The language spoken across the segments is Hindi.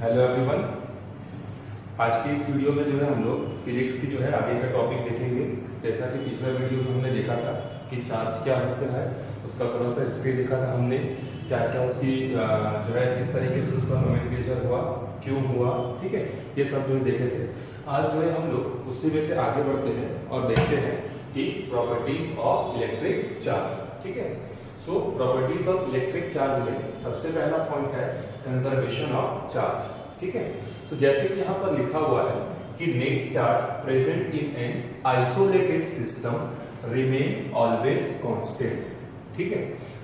Hello everyone. आज की इस वीडियो में जो है हम लोग फिजिक्स की जो है आगे का टॉपिक देखेंगे। जैसा कि पिछले वीडियो में हमने देखा था कि चार्ज क्या होता है, उसका थोड़ा सा हिस्ट्री देखा था हमने, क्या क्या उसकी जो है किस तरीके से उसका नोमेनक्लेचर हुआ, क्यों हुआ, ठीक है, ये सब जो देखे थे। आज जो है हम लोग उसी में से आगे बढ़ते हैं और देखते हैं कि प्रॉपर्टीज ऑफ इलेक्ट्रिक चार्ज। ठीक है, सो प्रॉपर्टीज ऑफ इलेक्ट्रिक चार्ज में सबसे पहला पॉइंट है कंजर्वेशन ऑफ चार्ज। ठीक है, तो जैसे कि यहाँ पर लिखा हुआ है कि net charge present in an isolated system remain always constant. ठीक है,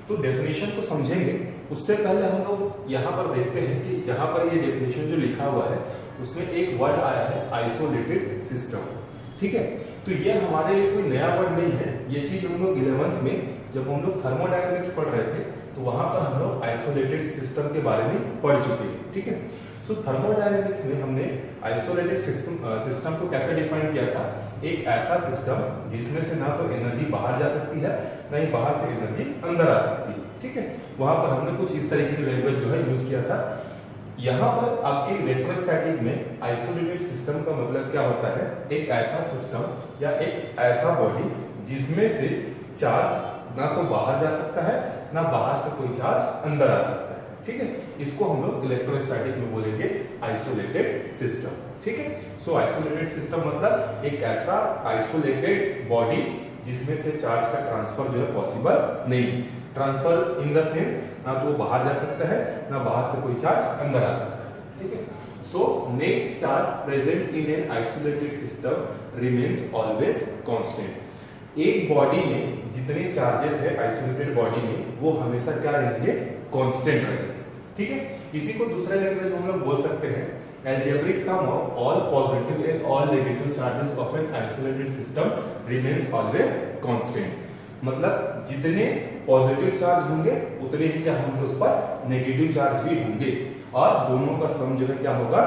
तो डेफिनेशन को समझेंगे उससे पहले हम लोग यहाँ पर देखते हैं कि जहां पर ये डेफिनेशन जो लिखा हुआ है उसमें एक वर्ड आया है आइसोलेटेड सिस्टम। ठीक है, तो ये हमारे लिए कोई नया वर्ड नहीं है। ये चीज हम लोग 11th में जब हम लोग थर्मोडायनेमिक्स पढ़ रहे थे तो वहां पर हम लोग आइसोलेटेड सिस्टम के बारे में पढ़ चुके हैं। ठीक है, सो थर्मोडायनेमिक्स में हमने आइसोलेटेड सिस्टम को कैसे डिफाइन किया था, एक ऐसा सिस्टम जिसमें से ना तो एनर्जी बाहर जा सकती है ना ही बाहर से एनर्जी अंदर आ सकती है। ठीक है, वहां पर हमने कुछ इस तरीके की लैंग्वेज जो है यूज किया था। यहाँ पर आपके इलेक्ट्रोस्टैटिक में आइसोलेटेड सिस्टम का मतलब क्या होता है, एक ऐसा सिस्टम या एक ऐसा बॉडी जिसमें से चार्ज ना तो बाहर जा सकता है ना बाहर से कोई चार्ज अंदर आ सकता है। ठीक है, इसको हम लोग इलेक्ट्रोस्टैटिक में बोलेंगे आइसोलेटेड सिस्टम। ठीक है, सो आइसोलेटेड सिस्टम मतलब एक ऐसा आइसोलेटेड बॉडी जिसमें से चार्ज का ट्रांसफर जो है पॉसिबल नहीं। ट्रांसफर इन द सेंस ना तो बाहर जा सकता है ना बाहर से कोई चार्ज अंदर आ सकता है। ठीक है, so net charge present in an isolated system remains always constant. एक बॉडी में जितने चार्जेस है आइसोलेटेड बॉडी में वो हमेशा क्या रहेंगे, कांस्टेंट रहेंगे। ठीक है, इसी को दूसरे लैंग्वेज में हम लोग बोल सकते हैं algebraic sum of all positive and all negative charges of an isolated system remains always constant। मतलब जितने पॉजिटिव चार्ज होंगे उतने ही क्या होंगे उस पर नेगेटिव चार्ज भी होंगे और दोनों का सम जो है क्या होगा,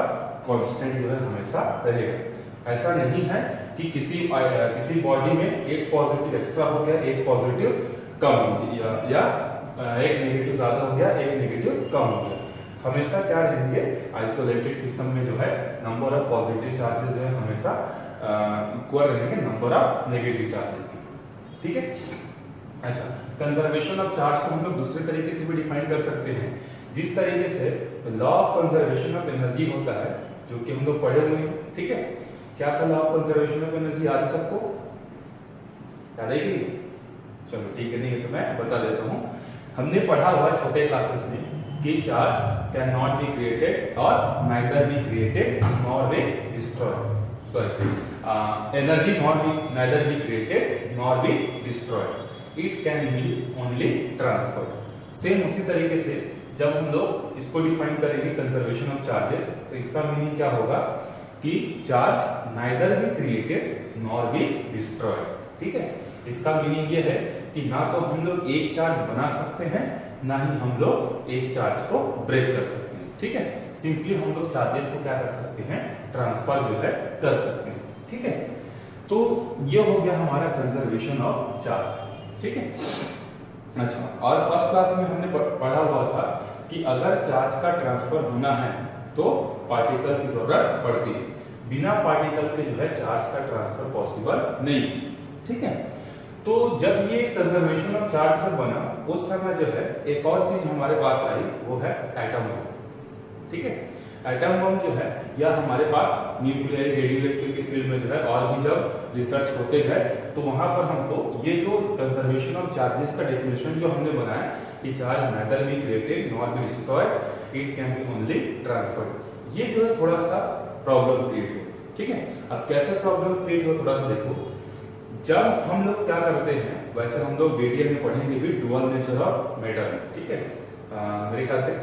कांस्टेंट जो है हमेशा रहेगा। ऐसा नहीं है कि किसी बॉडी में एक पॉजिटिव एक्स्ट्रा हो गया एक पॉजिटिव कम हो गया या एक नेगेटिव ज्यादा हो गया एक नेगेटिव कम हो गया। हमेशा क्या रहेंगे, आइसोलेटेड सिस्टम में जो है नंबर ऑफ पॉजिटिव चार्जेस जो है हमेशा इक्वल रहेंगे नंबर ऑफ नेगेटिव चार्जेस की। ठीक है, अच्छा, कंजर्वेशन ऑफ चार्ज को हम लोग दूसरे तरीके से भी डिफाइन कर सकते हैं। जिस तरीके से law of conservation of energy होता है जो कि हम लोग पढ़े हुए हैं। ठीक है, क्या था law of conservation of energy, याद है सबको, याद है कि नहीं? चलो ठीक है, नहीं है तो मैं बता देता हूँ। हमने पढ़ा हुआ छोटे क्लासेस में कि charge can not be created और neither be created nor be destroyed. Sorry, energy neither be created nor be destroyed, it can be only transferred. Same उसी तरीके से जब हम लोग इसको डिफाइन करेंगे कंजर्वेशन ऑफ चार्जेस तो इसका मीनिंग क्या होगा कि charge neither be created nor be destroyed. ठीक है, इसका मीनिंग ये है कि ना तो हम लोग एक चार्ज बना सकते हैं ना ही हम लोग एक चार्ज को ब्रेक कर सकते हैं। ठीक है, सिंपली हम लोग चार्जेस को क्या कर सकते हैं, ट्रांसफर जो है कर सकते हैं। ठीक है, तो ये हो गया हमारा कंजर्वेशन ऑफ चार्ज। ठीक है, अच्छा, और फर्स्ट क्लास में हमने पढ़ा हुआ था कि अगर चार्ज का ट्रांसफर होना है तो पार्टिकल की जरूरत पड़ती है, बिना पार्टिकल के जो है चार्ज का ट्रांसफर पॉसिबल नहीं। ठीक है, तो जब ये कंजर्वेशन ऑफ चार्ज से बना उस समय जो है एक और चीज हमारे पास आई, वो है एटम बम। ठीक है, एटम बम जो है या हमारे पास न्यूक्लियर रेडियोएक्टिव की फील्ड में जो है और भी जब रिसर्च होते गए तो वहां पर हमको ये जो कंजर्वेशन ऑफ चार्जेस का डेफिनेशन जो हमने बनाया कि charge neither be created nor be destroyed, it can be only transferred, ये जो है थोड़ा सा प्रॉब्लम क्रिएट हो। ठीक है, अब कैसे प्रॉब्लम क्रिएट हो थोड़ा सा देखो। जब हम लोग क्या करते हैं, वैसे हम लोग डिटेल में पढ़ेंगे भी डुअल नेचर ऑफ मैटर में। ठीक है, मेरे ख्याल से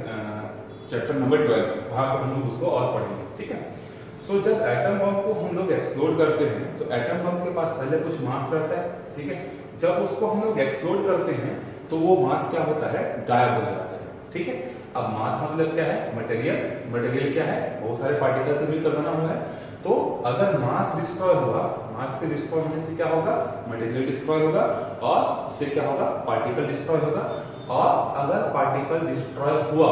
चैप्टर नंबर 12 वहां पर हम लोग उसको और पढ़ेंगे। ठीक है, सो जब एटम बम को हम लोग एक्सप्लोड करते हैं तो एटम बम के पास पहले कुछ मास रहता है। ठीक है, जब उसको हम लोग एक्सप्लोड करते हैं तो वो मास क्या होता है, गायब हो जाता है। ठीक है, अब मास मतलब क्या है, मटेरियल। मटेरियल क्या है, बहुत सारे पार्टिकल से मिलकर बना हुआ है। तो अगर मास डिस्ट्रॉय हुआ, मास के डिस्ट्रॉय होने से क्या होगा, मटेरियल डिस्ट्रॉय होगा और उससे क्या होगा, पार्टिकल डिस्ट्रॉय होगा। और अगर पार्टिकल डिस्ट्रॉय हुआ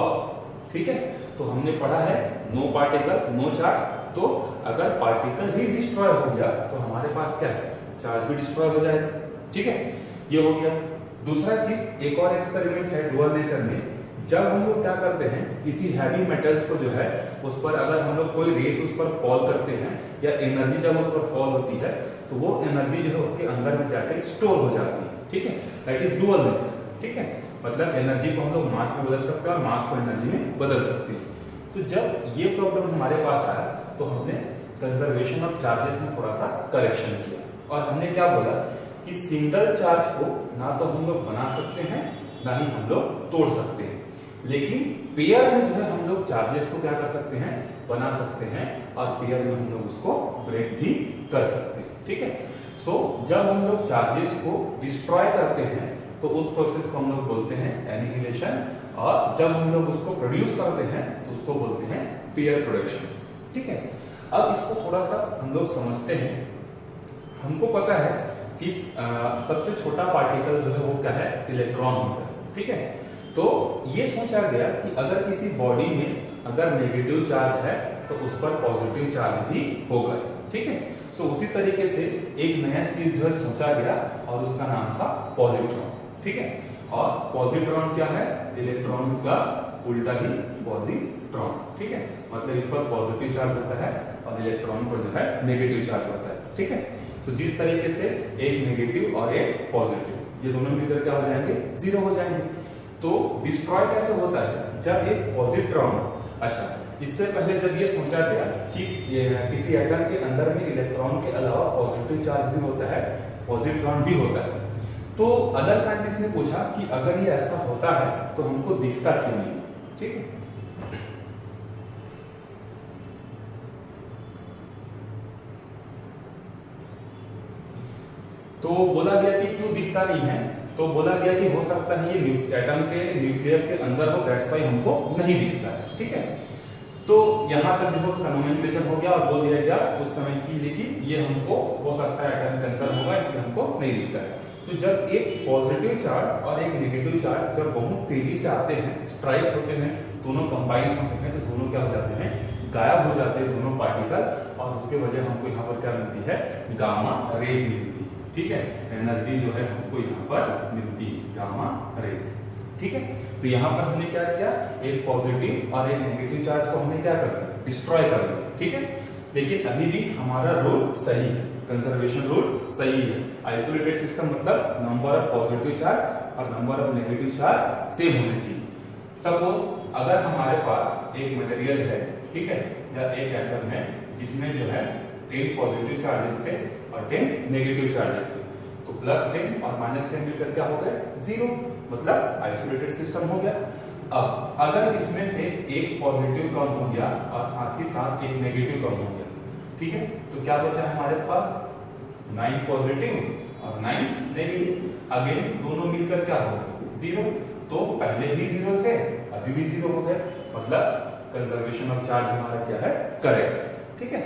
ठीक है, तो हमने पढ़ा है नो पार्टिकल नो चार्ज। तो अगर पार्टिकल ही डिस्ट्रॉय हो गया तो हमारे पास क्या है, चार्ज भी डिस्ट्रॉय हो जाएगा। ठीक है, ये हो गया। दूसरा चीज, एक और एक्सपेरिमेंट है डुअल नेचर में। जब हम लोग क्या करते हैं, किसी हैवी मेटल्स को जो है उस पर अगर हम लोग कोई रेस उस पर फॉल करते हैं या एनर्जी जब उस पर फॉल होती है तो वो एनर्जी जो है उसके अंदर में जाकर स्टोर हो जाती है। ठीक है, दैट इज डुअल नेचर। ठीक है, मतलब एनर्जी को हम लोग मास में बदल सकते हैं और मास को एनर्जी में बदल सकते हैं। तो जब ये प्रॉब्लम हमारे पास आया तो हमने कंजर्वेशन ऑफ चार्जेस में थोड़ा सा करेक्शन किया और हमने क्या बोला कि सिंगल चार्ज को ना तो हम लोग बना सकते हैं ना ही हम लोग तोड़ सकते हैं, लेकिन पेयर में जो है हम लोग चार्जेस को क्या कर सकते हैं, बना सकते हैं और पेयर में हम लोग उसको ब्रेक भी कर सकते हैं। ठीक है, सो जब हम लोग चार्जेस को डिस्ट्रॉय करते हैं तो उस प्रोसेस को हम लोग बोलते हैं एनिहिलेशन, और जब हम लोग उसको प्रोड्यूस करते हैं तो उसको बोलते हैं पेयर प्रोडक्शन। ठीक है, अब इसको थोड़ा सा हम लोग समझते हैं। हमको पता है कि सबसे छोटा पार्टिकल जो है वो क्या है, इलेक्ट्रॉन होता है। ठीक है, तो ये सोचा गया कि अगर किसी बॉडी में अगर नेगेटिव चार्ज है तो उस पर पॉजिटिव चार्ज भी होगा। ठीक है, सो उसी तरीके से एक नया चीज जो है सोचा गया और उसका नाम था पॉजिट्रॉन। ठीक है, और पॉजिट्रॉन क्या है, इलेक्ट्रॉन का उल्टा ही पॉजिट्रॉन। ठीक है, मतलब इस पर पॉजिटिव चार्ज होता है और इलेक्ट्रॉन पर जो है नेगेटिव चार्ज होता है। ठीक है, तो जिस तरीके से एक नेगेटिव और एक पॉजिटिव, ये दोनों मिलकर क्या हो जाएंगे, जीरो हो जाएंगे। तो डिस्ट्रॉय कैसे होता है, जब एक पॉजिट्रॉन, अच्छा इससे पहले जब ये सोचा गया कि किसी एटम के अंदर में इलेक्ट्रॉन के अलावा पॉजिटिव चार्ज भी होता है, पॉजिट्रॉन भी होता है, तो अदर साइंटिस्ट ने पूछा कि अगर ये ऐसा होता है तो हमको दिखता क्यों नहीं। ठीक है, तो बोला गया कि क्यों दिखता नहीं है, तो बोला गया कि हो सकता है ये एटम के न्यूक्लियस के अंदर हो, दैट्स व्हाई हमको नहीं दिखता है। ठीक है, तो यहां तक जो उसका नोमेनक्लेचर हो गया और बोल दिया गया उस समय की, लेकिन ये हमको हो सकता है एटम के अंदर होगा, इसलिए हमको नहीं दिखता है। तो जब एक पॉजिटिव चार्ज और एक नेगेटिव चार्ज जब बहुत तेजी से आते हैं, स्ट्राइक होते हैं, दोनों कंबाइन होते हैं, तो दोनों क्या हो जाते हैं, गायब हो जाते हैं दोनों पार्टिकल, और उसके वजह हमको यहाँ पर क्या मिलती है, गामा रेज मिलती है। ठीक है, एनर्जी जो है हमको यहाँ पर मिलती है, गामा रेज। ठीक है, तो यहाँ पर हमने क्या किया, एक पॉजिटिव और एक नेगेटिव चार्ज को हमने क्या कर दिया, डिस्ट्रॉय कर दिया। ठीक है, लेकिन अभी भी हमारा रूल सही है, कंजर्वेशन रूल सही है। आइसोलेटेड सिस्टम मतलब नंबर ऑफ पॉजिटिव चार्ज और number of negative charge same होने चाहिए। सपोज अगर हमारे पास एक मटेरियल है, ठीक है, या एक एटम है जिसमें जो है 10 पॉजिटिव चार्जेस थे और 10 नेगेटिव चार्जेस थे, तो +10 और -10 मिलकर क्या हो गए, 0, मतलब आइसोलेटेड सिस्टम हो गया। अब अगर इसमें से एक पॉजिटिव कम हो गया और साथ ही साथ एक नेगेटिव कम हो गया, ठीक है, तो क्या बचा हमारे पास, 9 पॉजिटिव और 9 नेगेटिव। अगेन दोनों मिलकर क्या हो गए, 0, तो पहले भी 0 थे, अभी भी 0 हो गए, मतलब कंजर्वेशन ऑफ चार्ज हमारा क्या है, करेक्ट। ठीक है,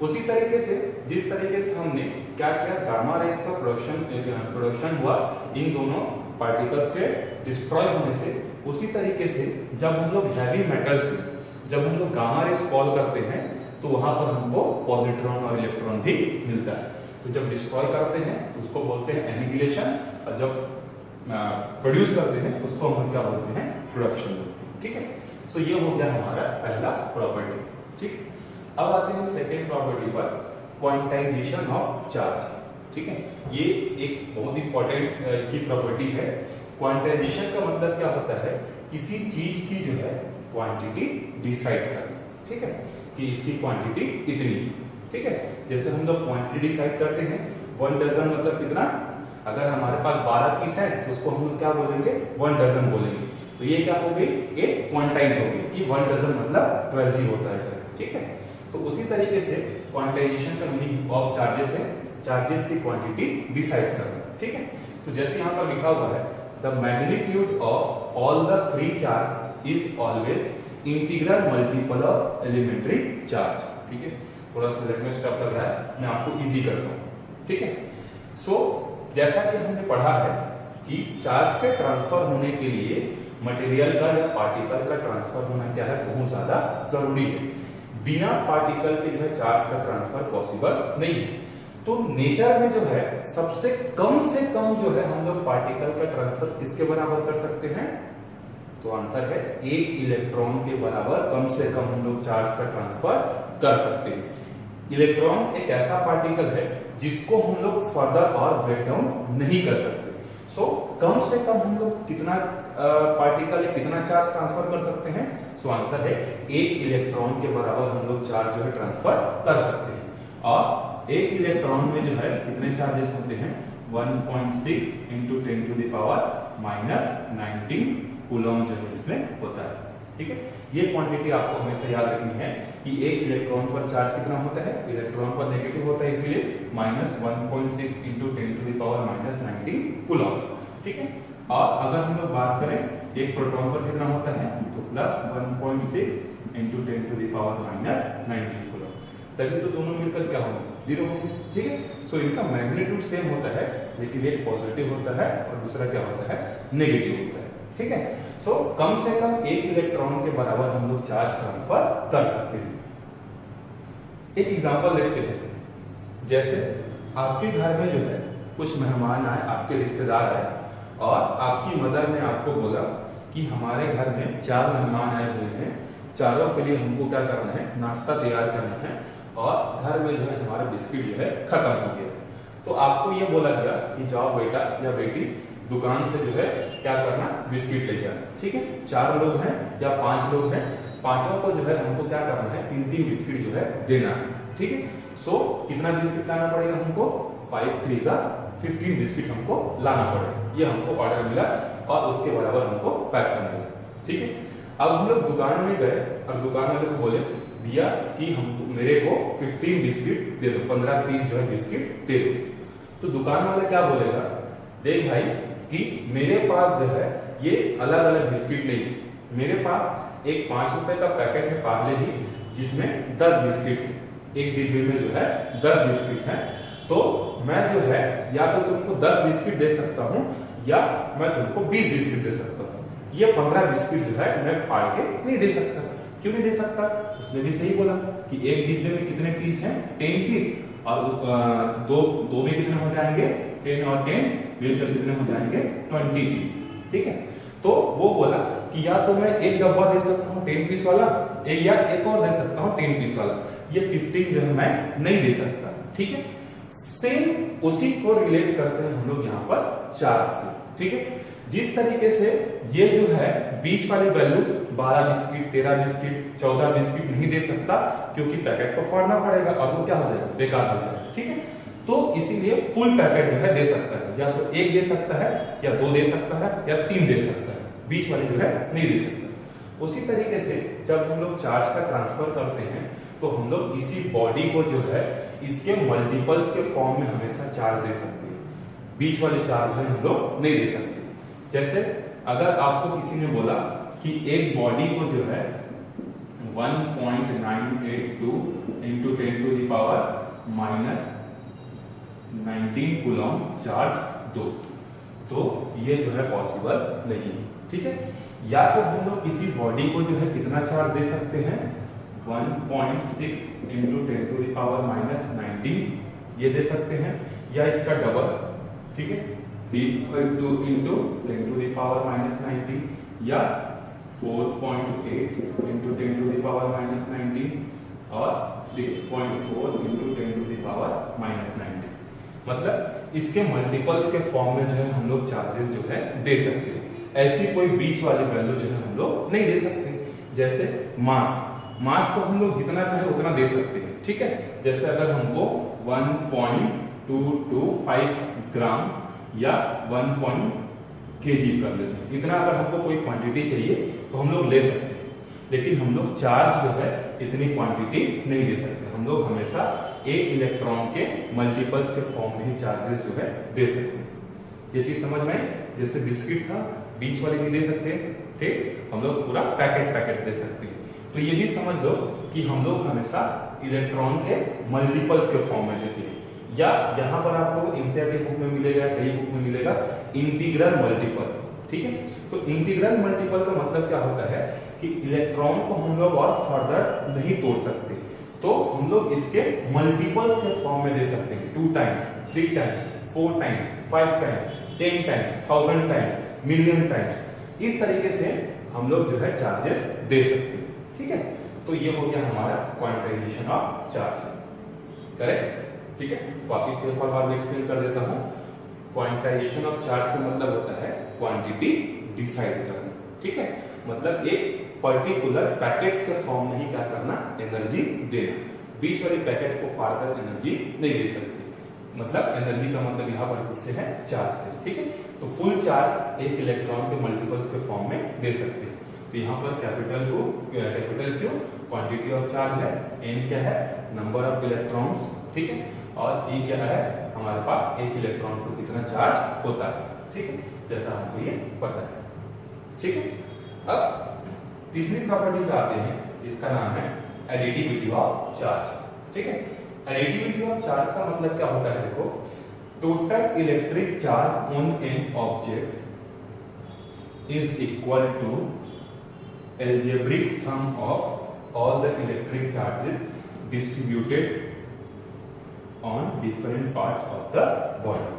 उसी तरीके से जिस तरीके से हमने क्या किया, गामा रेज का प्रोडक्शन हुआ इन दोनों पार्टिकल्स के डिस्ट्रॉय होने से, उसी तरीके से जब हम लोग हैवी मेटल्स में जब हम लोग गामा रेज फॉल करते हैं तो वहां पर हमको पॉजिट्रॉन और इलेक्ट्रॉन भी मिलता है। तो जब डिस्ट्रॉय करते हैं तो उसको बोलते हैं एनिहिलेशन, और जब प्रोड्यूस करते हैं उसको हम क्या बोलते हैं, प्रोडक्शन बोलते हैं। ठीक है, सो ये हो गया हमारा पहला प्रॉपर्टी। ठीक है, अब आते हैं सेकेंड प्रॉपर्टी पर, क्वांटाइजेशन ऑफ चार्ज। ठीक है, ये एक बहुत इंपॉर्टेंट इसकी प्रॉपर्टी है। क्वांटाइजेशन का मतलब क्या होता है, किसी चीज की जो है क्वांटिटी डिसाइड करना। ठीक है, कि इसकी क्वांटिटी इतनी है। ठीक है, जैसे हम लोग क्वांटिटी डिसाइड करते हैं, 1 डजन मतलब कितना, अगर हमारे पास 12 पीस है तो उसको हम लोग क्या बोलेंगे, 1 डजन बोलेंगे। तो ये क्या हो गई, एक क्वांटाइज हो गई कि 1 डजन मतलब 12 ही होता है। ठीक है, तो उसी तरीके से क्वांटाइजेशन का मीनिंग ऑफ चार्जेस है, चार्जेस की क्वांटिटी डिसाइड करना। ठीक है, तो जैसे यहाँ पर लिखा हुआ है, the magnitude of all the free charge is always integral multiple of elementary charge. ठीक है, थोड़ा सा लेट में स्टफ लग रहा है, मैं आपको इजी करता हूँ। ठीक है, सो जैसा कि हमने पढ़ा है कि चार्ज के ट्रांसफर होने के लिए मटेरियल का या पार्टिकल का ट्रांसफर होना क्या है, बहुत ज्यादा जरूरी है। बिना पार्टिकल के जो है चार्ज का ट्रांसफर पॉसिबल नहीं है। तो नेचर में जो है सबसे कम से कम जो है हम लोग पार्टिकल का ट्रांसफर किसके बराबर कर सकते हैं, तो आंसर है 1 इलेक्ट्रॉन के बराबर कम से कम हम लोग चार्ज का ट्रांसफर कर सकते हैं। इलेक्ट्रॉन एक ऐसा पार्टिकल है जिसको हम लोग फर्दर और ब्रेक डाउन नहीं कर सकते। सो कम से कम हम लोग कितना पार्टिकल या कितना चार्ज ट्रांसफर कर सकते हैं, सो आंसर है 1 इलेक्ट्रॉन के बराबर हम लोग चार्ज जो है ट्रांसफर कर सकते हैं। और 1 इलेक्ट्रॉन में जो है कितने चार्जेस होते हैं, 1.6 × 10⁻⁻19 कूलम जो है इसमें होता है। ठीक है, ये क्वांटिटी आपको हमेशा याद रखनी है कि 1 इलेक्ट्रॉन पर चार्ज कितना होता है, इलेक्ट्रॉन पर नेगेटिव होता है, इसलिए -1.6 × 10⁻⁻19 कूलम। ठीक है, और अगर हम लोग बात करें एक प्रोटॉन पर कितना होता है, तो +1.6 × 10⁻⁻19 कूलम। तभी तो दोनों मिलकर क्या होंगे, 0 होंगे। ठीक है, सो इनका मैग्नीट्यूड सेम होता है, लेकिन एक पॉजिटिव होता है और दूसरा क्या होता है, नेगेटिव होता है। ठीक है, सो कम से कम 1 इलेक्ट्रॉन के बराबर हम लोग चार्ज ट्रांसफर कर सकते हैं। एक एग्जांपल लेते हैं, जैसे आपके घर में जो है कुछ मेहमान आए, आपके रिश्तेदार आए, और आपकी मदर ने आपको बोला कि हमारे घर में 4 मेहमान आए हुए हैं, चारों के लिए हमको क्या करना है, नाश्ता तैयार करना है, और घर में जो है हमारा बिस्किट जो है खत्म हो गया। तो आपको ये बोला गया कि जाओ बेटा या बेटी दुकान से जो है क्या करना, बिस्किट लेके आना। ठीक है, 4 लोग हैं या 5 लोग हैं, पांचों को जो है हमको क्या करना है, 3-3 बिस्किट जो है देना है। ठीक है, सो कितना बिस्किट लाना पड़ेगा हमको, 5 3 15 बिस्किट हमको लाना पड़ेगा। ये हमको ऑर्डर मिला और उसके बराबर हमको पैसा मिला। ठीक है, अब हम लोग दुकान में गए और दुकान वाले को बोले भैया कि हमको मेरे को 15 बिस्किट दे दो, 15 पीस जो है बिस्किट दे दो। तो दुकान वाला क्या बोलेगा, देख भाई कि मेरे पास जो है ये अलग अलग बिस्किट नहीं है, मेरे पास एक 5 रुपए का पैकेट है पार्ले जी जिसमें 10 बिस्किट है, एक डिब्बे में जो है 10 बिस्किट है, तो मैं जो है या तो तुमको 10 बिस्किट दे सकता हूं या मैं तुमको 20 बिस्किट दे सकता हूं। ये 15 बिस्किट जो है मैं फाड़ के नहीं दे सकता। क्यों नहीं दे सकता, उसने भी सही बोला कि एक डिब्बे में कितने पीस हैं, 10 पीस, और दो में कितने हो जाएंगे, 10 और 10 मिलकर कितने हो जाएंगे, 20 पीस। ठीक है, तो वो बोला कि या तो मैं एक डब्बा दे सकता हूँ 10 पीस वाला, या एक और दे सकता हूँ 10 पीस वाला, ये 15 जो है मैं नहीं दे सकता। ठीक है, सेम उसी को रिलेट करते हैं हम लोग यहाँ पर चार्ज से। ठीक है, जिस तरीके से ये जो है बीच वाली वैल्यू 12 बिस्किट, 13 बिस्किट, 14 बिस्किट नहीं दे सकता, क्योंकि पैकेट को फाड़ना पड़ेगा और वो क्या हो जाएगा, बेकार हो जाएगा। ठीक है, तो इसीलिए फुल पैकेट जो है दे सकता है, या तो 1 दे सकता है, या 2 दे सकता है, या 3 दे सकता है, बीच वाली जो है नहीं दे सकता। उसी तरीके से जब हम लोग चार्ज का ट्रांसफर करते हैं तो हम लोग किसी बॉडी को जो है इसके मल्टीपल्स के फॉर्म में हमेशा चार्ज दे सकते हैं, बीच वाले चार्ज है हम लोग नहीं दे सकते। जैसे अगर आपको किसी ने बोला कि एक बॉडी को जो है 1.982 × 10⁻⁻19 कूलम चार्ज दो, तो ये जो है पॉसिबल नहीं है। ठीक है, या तो हम लोग किसी बॉडी को जो है कितना चार्ज दे सकते हैं, 1.6 × 10⁻⁻19 ये दे सकते हैं, या इसका डबल। ठीक है, 3.2 × 10⁻⁻19 या 4.8 × 10⁻⁻19 और 6.4 × 10⁻⁻19। मतलब इसके मल्टीपल्स के फॉर्म में जो है हम लोग चार्जेस जो है दे सकते हैं। ऐसी कोई बीच वाली वैल्यू जो है हम लोग नहीं दे सकते। जैसे मास को हम लोग जितना चाहे उतना दे सकते हैं। ठीक है, जैसे अगर हमको 1.225 ग्राम या 1 kg कर लेते हैं, इतना अगर हमको कोई क्वांटिटी चाहिए तो हम लोग ले सकते हैं, लेकिन हम लोग चार्ज जो है इतनी क्वांटिटी नहीं दे सकते। हम लोग हमेशा एक इलेक्ट्रॉन के मल्टीपल्स के फॉर्म में ही चार्जेस जो है दे सकते हैं। ये चीज समझ में आई? जैसे बिस्किट था, बीच वाली भी दे सकते हैं, ठीक, हम लोग पूरा पैकेट दे सकते हैं। तो ये भी समझ लो कि हम लोग हमेशा इलेक्ट्रॉन के मल्टीपल्स के फॉर्म में देते हैं, या यहाँ पर आपको एनसीईआरटी बुक में मिलेगा, कई बुक में मिलेगा इंटीग्रल मल्टीपल। ठीक है। तो इंटीग्रल मल्टीपल का मतलब क्या होता है कि इलेक्ट्रॉन को हम लोग और फर्दर नहीं तोड़ सकते, तो हम लोग इसके मल्टीपल्स के फॉर्म में दे सकते हैं, 2 times, 3 times, 4 times, 5 times, 10 times, 1000 times, million times. इस तरीके से हम लोग जो है चार्जेस दे सकते हैं, ठीक है। तो ये हो गया हमारा क्वांटाइजेशन ऑफ चार्ज, करेक्ट, ठीक है। वापिस एक बार एक्सप्लेन कर देता हूं। क्वांटाइजेशन ऑफ चार्ज का मतलब होता है क्वांटिटी डिसाइड करना, ठीक है। मतलब एक पर्टिकुलर पैकेट्स के फॉर्म में ही क्या करना, एनर्जी देना। बीच वाली पैकेट को फाड़ कर एनर्जी नहीं दे सकते। मतलब एनर्जी का मतलब यहाँ पर किससे है, चार्ज से, ठीक है। तो फुल चार्ज एक इलेक्ट्रॉन के मल्टीपल्स के फॉर्म में दे सकते हैं। तो यहाँ पर capital Q quantity of charge है, एन क्या है, नंबर ऑफ इलेक्ट्रॉन्स, ठीक है, और ई क्या है, हमारे पास एक इलेक्ट्रॉन पर कितना चार्ज होता है, ठीक है, जैसा हमको ये पता है, ठीक है। अब तीसरी प्रॉपर्टी पे आते हैं जिसका नाम है एडिटिविटी ऑफ चार्ज, ठीक है। एडिटिविटी ऑफ चार्ज का मतलब क्या होता है, देखो, total electric charge on an object is equal to algebraic sum of all the electric charges distributed on different parts of the body,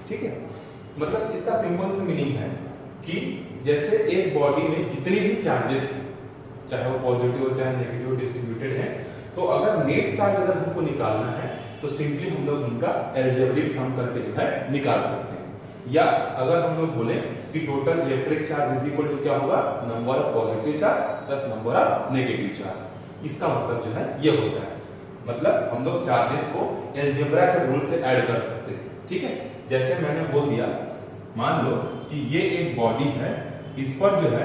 ठीक है। मतलब इसका सिंपल सा मीनिंग है कि जैसे एक बॉडी में जितने भी चार्जेस हैं, चाहे वो पॉजिटिव हो चाहे नेगेटिव डिस्ट्रीब्यूटेड है, तो अगर नेट चार्ज अगर हमको निकालना है तो सिंपली हम लोग उनका एल्जेब्रिक सम करके जो है निकाल सकते हैं। या अगर हम लोग बोले कि total electric charge is equal to क्या होगा, number of positive charge plus number of negative charge. इसका मतलब जो है ये होता है, मतलब हम लोग चार्जेस को अलजेब्रा के रूल से ऐड कर सकते हैं, ठीक है। जैसे मैंने बोल दिया, मान लो कि ये एक बॉडी है, इस पर जो है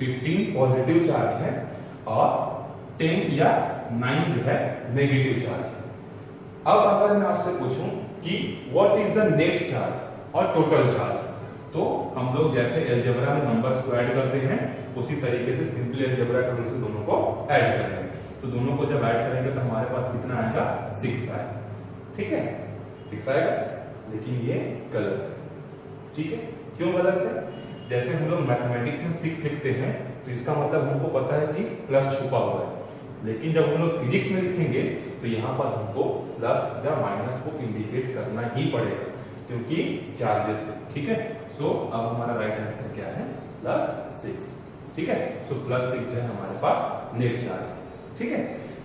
15 पॉजिटिव चार्ज है और 10 या 9 जो है नेगेटिव चार्ज है। अब अगर मैं आपसे पूछूं कि what is the net charge और टोटल चार्ज, तो हम लोग जैसे अलजेब्रा में नंबर्स को ऐड करते हैं उसी तरीके से सिंपली अलजेब्रा के रूल से दोनों को ऐड करेंगे। तो दोनों को जब ऐड करेंगे तो हमारे पास कितना आएगा, 6 आएगा, ठीक है, 6 आएगा। लेकिन ये गलत है, ठीक है। क्यों गलत है? जैसे हम लोग मैथमेटिक्स में 6 लिखते हैं तो इसका मतलब हमको पता है कि प्लस छुपा हुआ है, लेकिन जब हम लोग फिजिक्स में लिखेंगे तो यहाँ पर हमको प्लस या माइनस को इंडिकेट करना ही पड़ेगा क्योंकि चार्जेस है, ठीक है। सो अब हमारा राइट आंसर क्या है, +6, ठीक है। सो +6 जो है हमारे पास नेट चार्ज, ठीक है।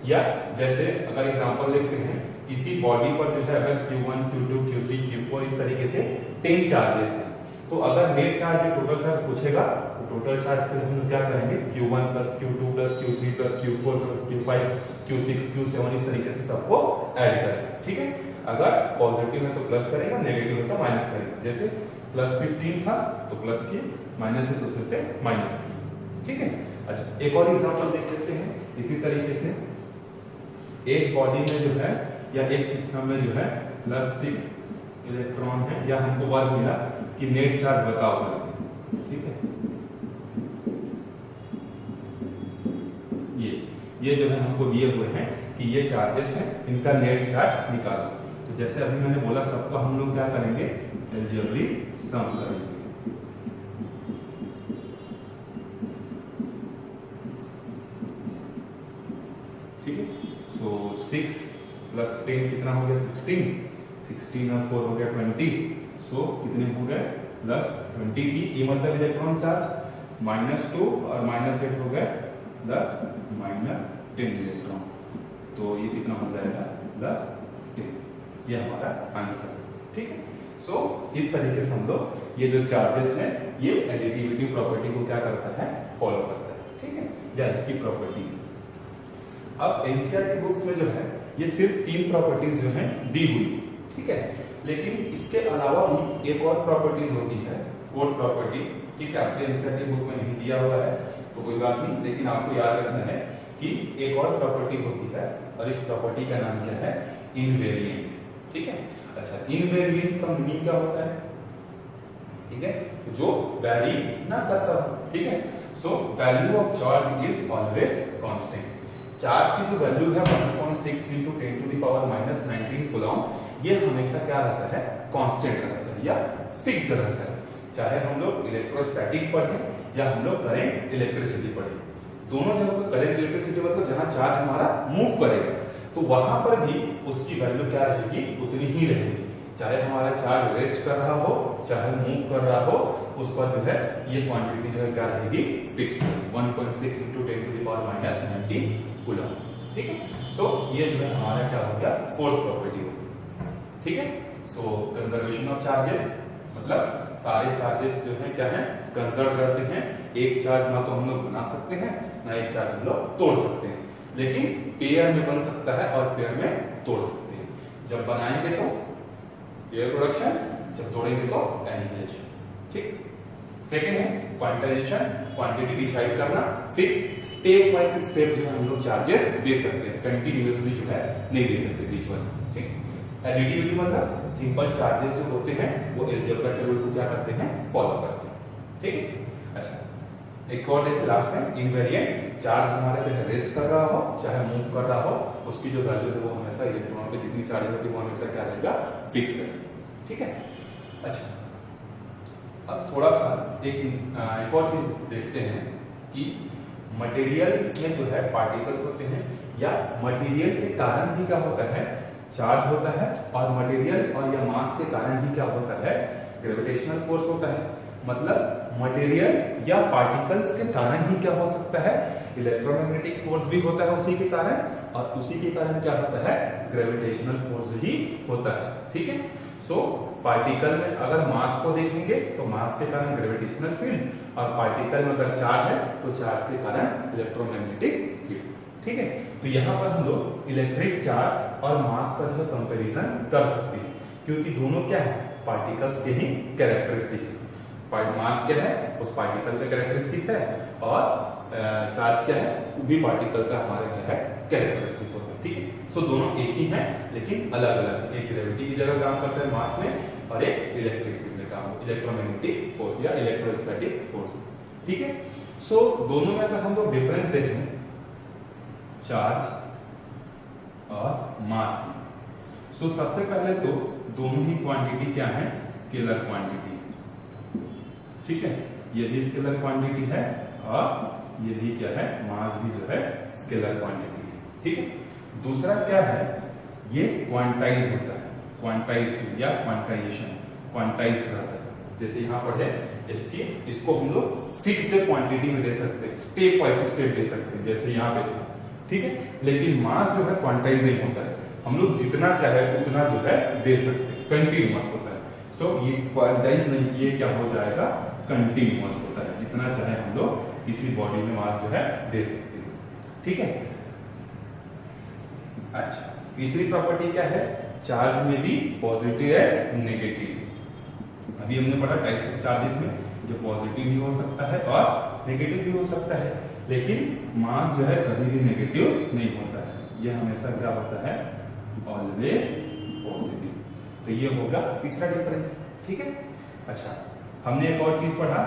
या जैसे अगर एग्जांपल देखते हैं, किसी बॉडी पर जो है अगर Q1, Q2, Q3, Q4 इस तरीके से 10 चार्जेस हैं, तो अगर नेट चार्ज या टोटल चार्ज पूछेगा तो टोटल चार्ज के लिए हम लोग क्या करेंगे, Q1 + Q2 + Q3 + Q4 + Q5 Q6 Q7 इस तरीके से सबको ऐड करेंगे, ठीक है। अगर पॉजिटिव है तो प्लस करेगा, नेगेटिव है तो माइनस करेगा। जैसे +15 था तो प्लस की, माइनस है तो उसमें से माइनस की, ठीक है। अच्छा, एक और एग्जांपल देख लेते हैं। इसी तरीके से एक बॉडी में जो है या एक सिस्टम में जो है +6 इलेक्ट्रॉन है, या हमको वर्क मिला कि नेट चार्ज बताओ करके, ठीक है। ये जो है हमको दिए हुए हैं कि ये चार्जेस हैं, इनका नेट चार्ज निकालो। तो जैसे अभी मैंने बोला, सबको हम लोग क्या करेंगे, अलजेब्रिक सम करेंगे, ठीक है। सो 6 + 10 कितना हो गया, 16 और 4 हो गया 20। सो कितने हो गए, +20 की मतलब इलेक्ट्रॉन चार्ज, -2 और -8 हो गए +-10 इलेक्ट्रॉन। तो ये कितना हो जाएगा, +10। ये हमारा आंसर है, ठीक है। सो इस तरीके से हम लोग ये जो चार्जेस है ये एडिटिविटी प्रॉपर्टी को क्या करता है, फॉलो करता है, ठीक है, या इसकी प्रॉपर्टी। अब एनसीईआरटी बुक्स में जो है ये सिर्फ 3 प्रॉपर्टीज जो है दी हुई, ठीक है। लेकिन इसके अलावा भी एक और प्रॉपर्टीज होती है, 4th प्रॉपर्टी, ठीक है। आपके एनसीईआरटी बुक में नहीं दिया हुआ है तो कोई बात नहीं, लेकिन आपको याद रखना है कि एक और प्रॉपर्टी होती है और इस प्रॉपर्टी का नाम क्या है, इनवेरिएंट, ठीक है। अच्छा, इनवेरिएंट का मीनिंग क्या होता है, ठीक है, जो वैरी ना करता हो, ठीक है। So value of charge is always constant. Charge की जो वैल्यू है 1.6 × 10⁻⁻19 कूलम, ये हमेशा क्या रहता है, कांस्टेंट रहता है या फिक्स्ड रहता है। चाहे हम लोग इलेक्ट्रोस्टैटिक पढ़े या हम लोग करंट इलेक्ट्रिसिटी पढ़े, दोनों जगह पर करंट इलेक्ट्रिसिटी मतलब जहां चार्ज हमारा मूव करेगा तो वहां पर भी उसकी वैल्यू क्या रहेगी, उतनी ही रहेगी। चाहे हमारा चार्ज रेस्ट कर रहा हो चाहे मूव कर रहा हो, उस पर जो है ये क्वांटिटी जो है क्या रहेगी, फिक्स्ड, 1.6 × 10⁻⁻⁹ कूलम। ठीक है, सो ये जो है हमारा क्या हो गया, फोर्थ प्रॉपर्टी हो गई। ठीक है, सो कंजर्वेशन ऑफ चार्जेस मतलब सारे चार्जेस जो है क्या है, कंजर्व रहते हैं। एक चार्ज ना तो हम लोग बना सकते हैं ना एक चार्ज हम लोग तोड़ सकते हैं, लेकिन पेयर में बन सकता है और पेयर में तोड़ सकते हैं। जब बनाएंगे तो पेयर प्रोडक्शन, जब तोड़ेंगे तो एनिहिलेशन। ठीक, सेकंड है क्वांटाइजेशन, क्वांटिटी डिसाइड करना, फिक्स स्टेप वाइज स्टेप जो है हम लोग चार्जेस दे सकते हैं, कंटिन्यूअसली जो है नहीं दे सकते बीच में। ठीक, एडिटिविटी मतलब सिंपल चार्जेस जो होते हैं वो अलजेब्रा के रूल को क्या करते हैं, फॉलो करते हैं। ठीक है, अच्छा एक और देखिए लास्ट में, इनवेरिएंट चार्ज हमारा चाहे रेस्ट कर रहा हो चाहे मूव कर रहा हो, उसकी जो वैल्यू है वो हमेशा इलेक्ट्रॉन पे जितनी चार्ज होती है वो हमेशा क्या रहेगा, फिक्स रहेगा। ठीक है, अच्छा अब थोड़ा सा एक और चीज देखते हैं कि मटेरियल में जो है पार्टिकल्स होते हैं या मटेरियल के कारण ही क्या होता है, चार्ज होता है, और मटेरियल और या मास के कारण ही क्या होता है, ग्रेविटेशनल फोर्स होता है। मतलब मटेरियल या पार्टिकल्स के कारण ही क्या हो सकता है, इलेक्ट्रोमैग्नेटिक फोर्स भी होता है उसी के कारण, और उसी के कारण क्या होता है, ग्रेविटेशनल फोर्स ही होता है। ठीक है, सो पार्टिकल में अगर मास को देखेंगे तो मास के कारण ग्रेविटेशनल फील्ड, और पार्टिकल में अगर चार्ज है तो चार्ज के कारण इलेक्ट्रोमैग्नेटिक फील्ड। ठीक है, तो यहाँ पर हम लोग इलेक्ट्रिक चार्ज और मास का जो है कंपैरिजन कर सकते हैं, क्योंकि दोनों क्या है, पार्टिकल्स के ही कैरेक्टरिस्टिक है। मास क्या है, उस पार्टिकल का कैरेक्टरिस्टिक है, और चार्ज क्या है, वो भी पार्टिकल का हमारे क्या है, कैरेक्टरिस्टिक होता है। ठीक है, सो दोनों एक ही हैं लेकिन अलग अलग, एक ग्रेविटी की जगह काम करता है मास में, और एक इलेक्ट्रिक फील्ड में काम, इलेक्ट्रोमैग्नेटिक फोर्स या इलेक्ट्रोस्टैटिक फोर्स। ठीक है, सो दोनों में अगर हम लोग डिफरेंस देखें चार्ज और मास में, सो सबसे पहले तो दोनों ही क्वांटिटी क्या है, स्केलर क्वांटिटी। ठीक है, ये भी स्केलर क्वांटिटी है और ये भी क्या है, मास भी जो है स्केलर क्वांटिटी है। ठीक है, दूसरा क्या है, ये क्वांटाइज होता है, क्वांटाइज या क्वांटाइजेशन, क्वांटाइज्ड रहता है। जैसे यहाँ पर है इसको हम लोग फिक्स्ड क्वांटिटी में दे सकते हैं, स्टेप वाइज स्टेप दे सकते हैं, जैसे यहाँ पे था। ठीक है, लेकिन मास जो है क्वांटाइज नहीं होता है, हम लोग जितना चाहे उतना जो है दे सकते हैं, कंटिन्यूअस होता है। सो ये क्वांटाइज नहीं, ये क्या हो जाएगा, कंटिन्यूअस होता है, जितना चाहे हम लोग किसी बॉडी में मास जो है दे सकते हैं। ठीक है, अच्छा तीसरी प्रॉपर्टी क्या है, चार्ज में भी पॉजिटिव है नेगेटिव। अभी हमने पढ़ा टाइप्स ऑफ चार्जेस में, जो पॉजिटिव भी हो सकता है और नेगेटिव भी हो सकता है, लेकिन मास जो है कभी भी नेगेटिव नहीं होता है, यह हमेशा क्या होता है, ऑलवेज पॉजिटिव। तो ये होगा तीसरा डिफरेंस। ठीक है, अच्छा हमने एक और चीज पढ़ा,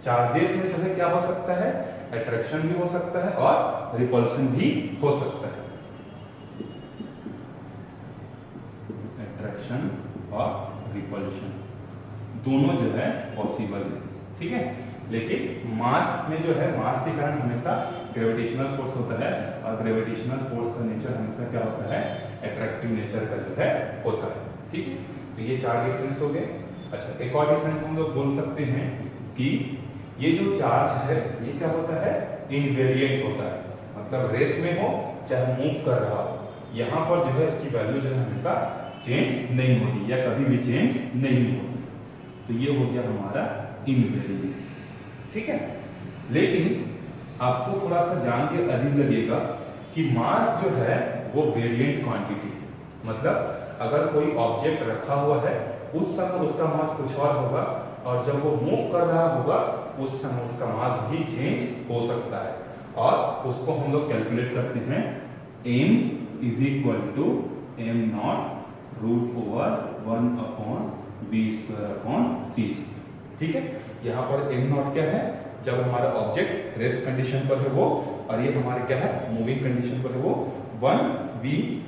चार्जेस में जो है क्या हो सकता है, अट्रैक्शन भी हो सकता है और रिपल्शन भी हो सकता है, अट्रैक्शन और रिपल्शन दोनों जो है पॉसिबल है। ठीक है, लेकिन मास में जो है, मास के कारण हमेशा ग्रेविटेशनल फोर्स होता है, और ग्रेविटेशनल फोर्स का नेचर हमेशा क्या होता है, अट्रैक्टिव नेचर का जो है होता है। ठीक है, तो ये चार डिफरेंस हो गए। अच्छा एक और डिफरेंस हम लोग बोल सकते हैं कि ये जो चार्ज है ये क्या होता है, इनवेरिएंट होता है, मतलब रेस्ट में हो चाहे मूव कर रहा हो, यहाँ पर जो है उसकी वैल्यू जो है हमेशा चेंज नहीं होती या कभी भी चेंज नहीं होती। तो ये हो गया हमारा इनवेरिएंट। ठीक है, लेकिन आपको थोड़ा सा जान के अजीब लगेगा कि मास जो है वो वेरिएंट क्वांटिटी, मतलब अगर कोई ऑब्जेक्ट रखा हुआ है उस समय उसका मास कुछ और होगा, और जब वो मूव कर रहा होगा उस समय उसका मास भी चेंज हो सकता है, और उसको हम लोग कैलकुलेट करते हैं m = m0√1/v²/c²। ठीक है, यहाँ पर m0 क्या है, जब हमारा ऑब्जेक्ट रेस्ट कंडीशन पर है वो, और ये हमारे क्या है, मूविंग कंडीशन पर है वो, 1v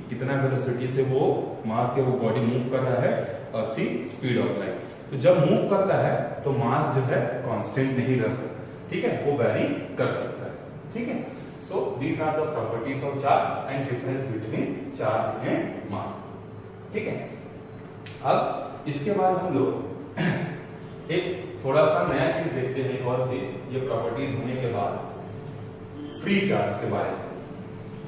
कितना वेलोसिटी से वो मास या वो बॉडी मूव कर रहा है, और c स्पीड ऑफ लाइट। तो जब मूव करता है तो मास जो है कांस्टेंट नहीं रहता, ठीक है, वो वेरी कर सकता है, ठीक है। So these are the properties of charge and difference between charge and mass, ठीक है। अब इसके बाद हम लोग एक थोड़ा सा नया चीज देखते हैं, और चीज ये प्रॉपर्टीज होने के बाद फ्री चार्ज के बारे में,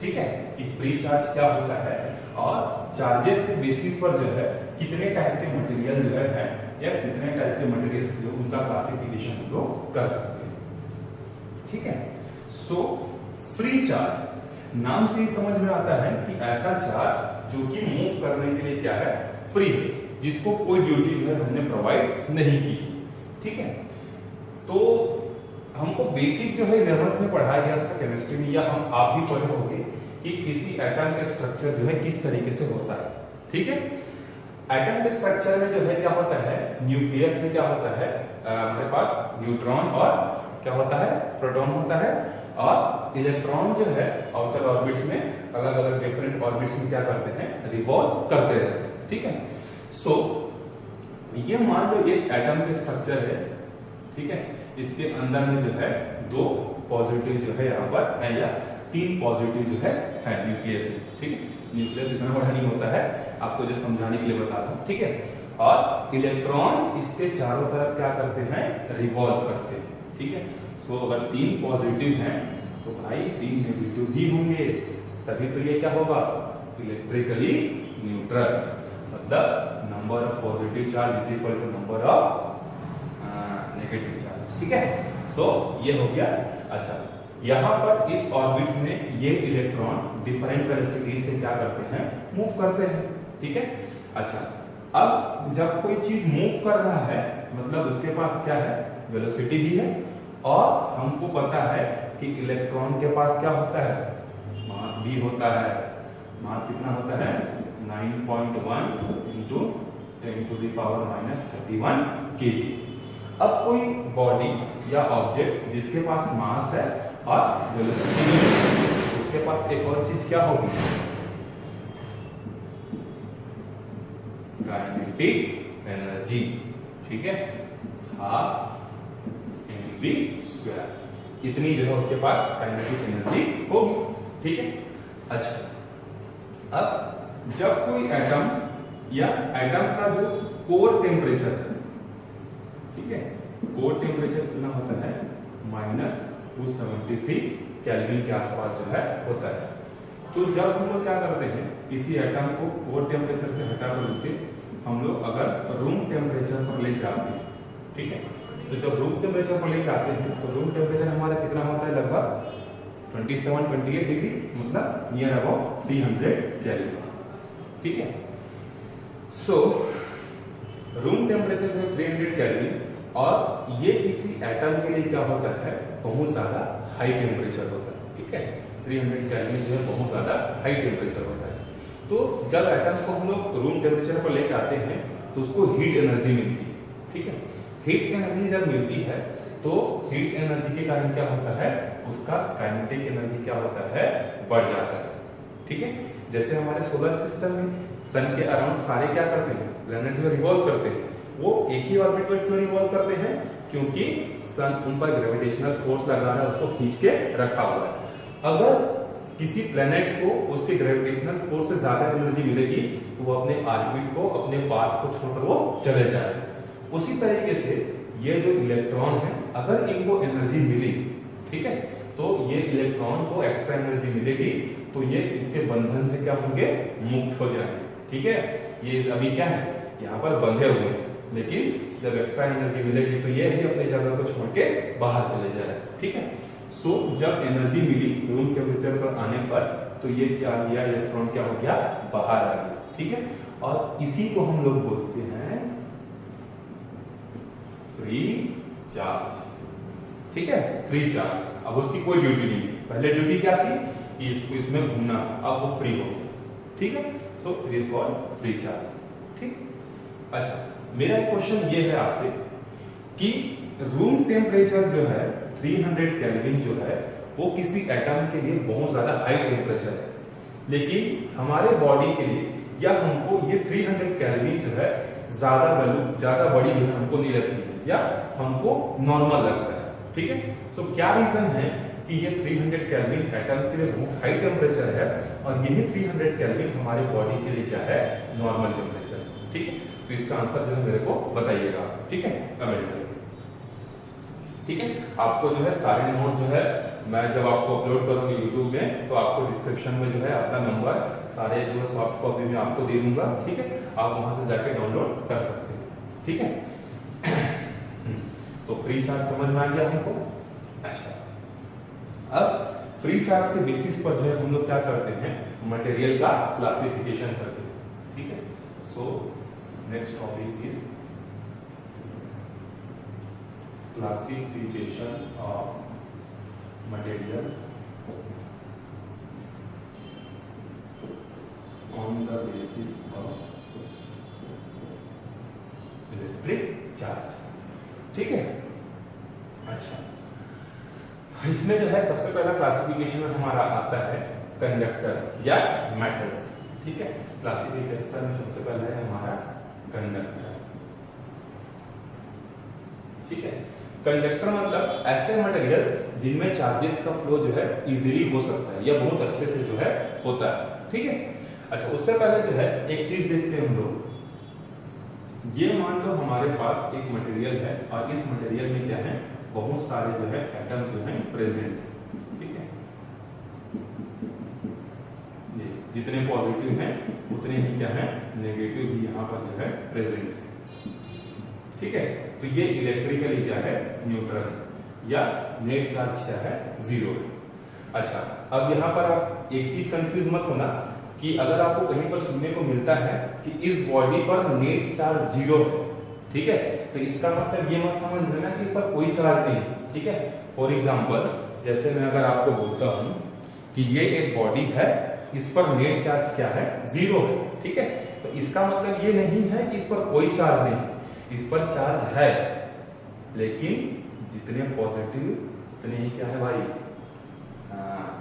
ठीक है, कि फ्री चार्ज क्या होता है और चार्जेस के बेसिस पर जो है कितने टाइप के मटेरियल जो है या कितने टाइप के मटेरियल जो उनका क्लासिफिकेशन हम लोग कर सकते हैं, ठीक है। सो फ्री चार्ज नाम से ही समझ में आता है कि ऐसा चार्ज जो कि मूव करने के लिए क्या है, फ्री है, जिसको कोई ड्यूटी जो है हमने प्रोवाइड नहीं की, ठीक है। तो हमको बेसिक जो है 11th में पढ़ाया गया था केमिस्ट्री में, या हम आप भी पढ़े होंगे कि किसी एटम का स्ट्रक्चर जो है किस तरीके से होता है, ठीक है। एटम के स्ट्रक्चर में जो है क्या होता है, न्यूक्लियस में क्या होता है, हमारे पास न्यूट्रॉन और क्या होता है, प्रोटॉन होता है, और इलेक्ट्रॉन जो है आउटर ऑर्बिट्स में अलग अलग डिफरेंट ऑर्बिट्स में क्या करते हैं, रिवॉल्व करते रहते हैं, ठीक है। सो ये मान लो ये एटम के स्ट्रक्चर है, ठीक है, इसके अंदर में जो है 2 पॉजिटिव जो है यहाँ पर है, या 3 पॉजिटिव जो है न्यूक्लियस में, ठीक है। न्यूक्लियस इतना बड़ा नहीं होता है, आपको जो समझाने के लिए बता रहा हूँ, ठीक है। और इलेक्ट्रॉन इसके चारों तरफ क्या करते हैं, रिवॉल्व करते हैं, ठीक है। सो अगर 3 पॉजिटिव हैं तो भाई 3 नेगेटिव भी होंगे, तभी तो ये क्या होगा, इलेक्ट्रिकली न्यूट्रल, मतलब number of positive charge is equal to number of negative charge, ठीक है। सो ये हो गया। अच्छा, यहाँ पर इस ऑर्बिट्स में ये इलेक्ट्रॉन डिफरेंट वेलोसिटी से क्या करते हैं, मूव करते हैं, ठीक है। अच्छा, अब जब कोई चीज मूव कर रहा है मतलब उसके पास क्या है, वेलोसिटी भी है, और हमको पता है कि इलेक्ट्रॉन के पास क्या होता है, मास भी होता है। मास कितना होता है, 9.1 into 10⁻⁻31 kg। अब कोई बॉडी या ऑब्जेक्ट जिसके पास मास है और वेलोसिटी है, उसके पास एक और चीज क्या होगी, काइनेटिक एनर्जी, ठीक है, 12mv², इतनी जो है उसके पास काइनेटिक एनर्जी होगी, ठीक है। अच्छा, अब जब कोई एटम या एटम का जो कोर टेम्परेचर है, ठीक है, कोर टेम्परेचर कितना होता है, -273 केल्विन के आसपास जो है होता है। तो जब हम लोग क्या करते हैं, किसी एटम को कोर टेम्परेचर से हटाकर उसके हम लोग अगर रूम टेम्परेचर पर लेके आते हैं, ठीक है, तो जब रूम टेम्परेचर पर लेके आते हैं तो रूम टेम्परेचर हमारा कितना होता है, लगभग 27-28 डिग्री, मतलब नियर अबाउट 300 केल्विन, ठीक है। सो रूम टेम्परेचर जो है 300 केल्विन, और ये किसी एटम के लिए क्या होता है, बहुत ज्यादा हाई टेम्परेचर होता है, ठीक है। 300 केल्विन जो है बहुत ज्यादा हाई टेम्परेचर होता है। तो जब एटम को हम लोग रूम टेम्परेचर पर लेके आते हैं तो उसको हीट एनर्जी मिलती है, ठीक है। हीट एनर्जी जब मिलती है तो हीट एनर्जी के कारण क्या होता है, उसका काइनेटिक एनर्जी क्या होता है, बढ़ जाता है, ठीक है। जैसे हमारे सोलर सिस्टम में सन के अराउंड सारे क्या करते हैं, प्लैनेट जो रिवॉल्व करते हैं, वो एक ही ऑर्बिट पर क्यों रिवॉल्व करते हैं, क्योंकि सन उन पर ग्रेविटेशनल फोर्स लगा रहा है, उसको खींच के रखा हुआ है। अगर किसी प्लैनेट को उसके ग्रेविटेशनल फोर्स से ज्यादा एनर्जी मिलेगी तो वो अपने ऑर्बिट को, अपने पाथ को छोड़कर वो चले जाएगा। उसी तरीके से ये जो इलेक्ट्रॉन है, अगर इनको एनर्जी मिली, ठीक है, तो ये इलेक्ट्रॉन को एक्स्ट्रा एनर्जी मिलेगी तो ये इसके बंधन से क्या होंगे, मुक्त हो जाएंगे, ठीक है। ये अभी क्या है, यहाँ पर बंधे हुए हैं, लेकिन जब एक्स्ट्रा एनर्जी मिलेगी तो ये भी अपने जगह को छोड़ के बाहर चले जाए, ठीक है। सो जब एनर्जी मिली रूम टेम्परेचर पर आने पर तो ये चार्ज या इलेक्ट्रॉन क्या हो गया, बाहर आ गया, ठीक है। और इसी को हम लोग बोलते हैं फ्री चार्ज, ठीक है, फ्री चार्ज। अब उसकी कोई ड्यूटी नहीं, पहले ड्यूटी क्या थी कि इसको इसमें घूमना, अब वो फ्री हो गया, ठीक है। So it is called free charge, ठीक। अच्छा, मेरा क्वेश्चन ये है आपसे कि रूम टेम्परेचर जो है 300 केल्विन जो है वो किसी एटम के लिए बहुत ज्यादा हाई टेम्परेचर है, लेकिन हमारे बॉडी के लिए या हमको ये 300 केल्विन जो है ज्यादा वैल्यू, ज्यादा बड़ी जो है हमको नहीं लगती है या हमको नॉर्मल लगता है, ठीक है। सो क्या रीजन है कि ये 300 केल्विन एटम के लिए बहुत हाई टेम्परेचर है और यही 300 केल्विन हमारे बॉडी के लिए क्या है, नॉर्मल टेम्परेचर, ठीक है। तो इसका आंसर जो है मेरे को बताइएगा, ठीक है, कमेंट करके, ठीक है। आपको जो है सारे नोट जो है मैं जब आपको अपलोड करूंगा YouTube में तो आपको डिस्क्रिप्शन में जो है अपना नंबर सारे जो सॉफ्ट कॉपी में आपको दे दूंगा, ठीक है। आप वहां से जाके डाउनलोड कर सकते हैं, ठीक है। तो फ्री चार्ज समझ में आ गया हमको। अच्छा, अब फ्री चार्ज के बेसिस पर जो है हम लोग क्या करते हैं, मटेरियल का क्लासिफिकेशन करते हैं, ठीक है। So next topic is classification of material on the basis of electric charge, ठीक है। अच्छा, इसमें जो है सबसे पहला क्लासिफिकेशन में हमारा आता है कंडक्टर या मेटल्स, ठीक है। क्लासिफिकेशन सबसे पहला है हमारा कंडक्टर, ठीक है। कंडक्टर मतलब ऐसे मटेरियल जिनमें चार्जेस का फ्लो जो है इजीली हो सकता है या बहुत अच्छे से जो है होता है, ठीक है। अच्छा, उससे पहले जो है एक चीज देखते हैं हम लोग। ये मान लो हमारे पास एक मटेरियल है और इस मटेरियल में क्या है, बहुत सारे जो है एटम्स जो है प्रेजेंट है, ठीक है। ये जितने पॉजिटिव हैं उतने ही क्या है, नेगेटिव भी यहाँ पर जो है प्रेजेंट है, ठीक है। तो ये इलेक्ट्रिकली क्या है, न्यूट्रल है या नेट चार्ज क्या है, जीरो है। अच्छा, अब यहाँ पर आप एक चीज कंफ्यूज मत होना कि अगर आपको कहीं पर सुनने को मिलता है कि इस बॉडी पर नेट चार्ज जीरो है, ठीक है, तो इसका मतलब ये मत समझ लेना कि इस पर कोई चार्ज नहीं है, ठीक है। फॉर एग्जाम्पल, जैसे मैं अगर आपको बोलता हूं कि ये एक बॉडी है, इस पर नेट चार्ज क्या है, जीरो है, ठीक है। तो इसका मतलब ये नहीं है कि इस पर कोई चार्ज नहीं, इस पर चार्ज है, लेकिन जितने पॉजिटिव उतने ही क्या है भाई,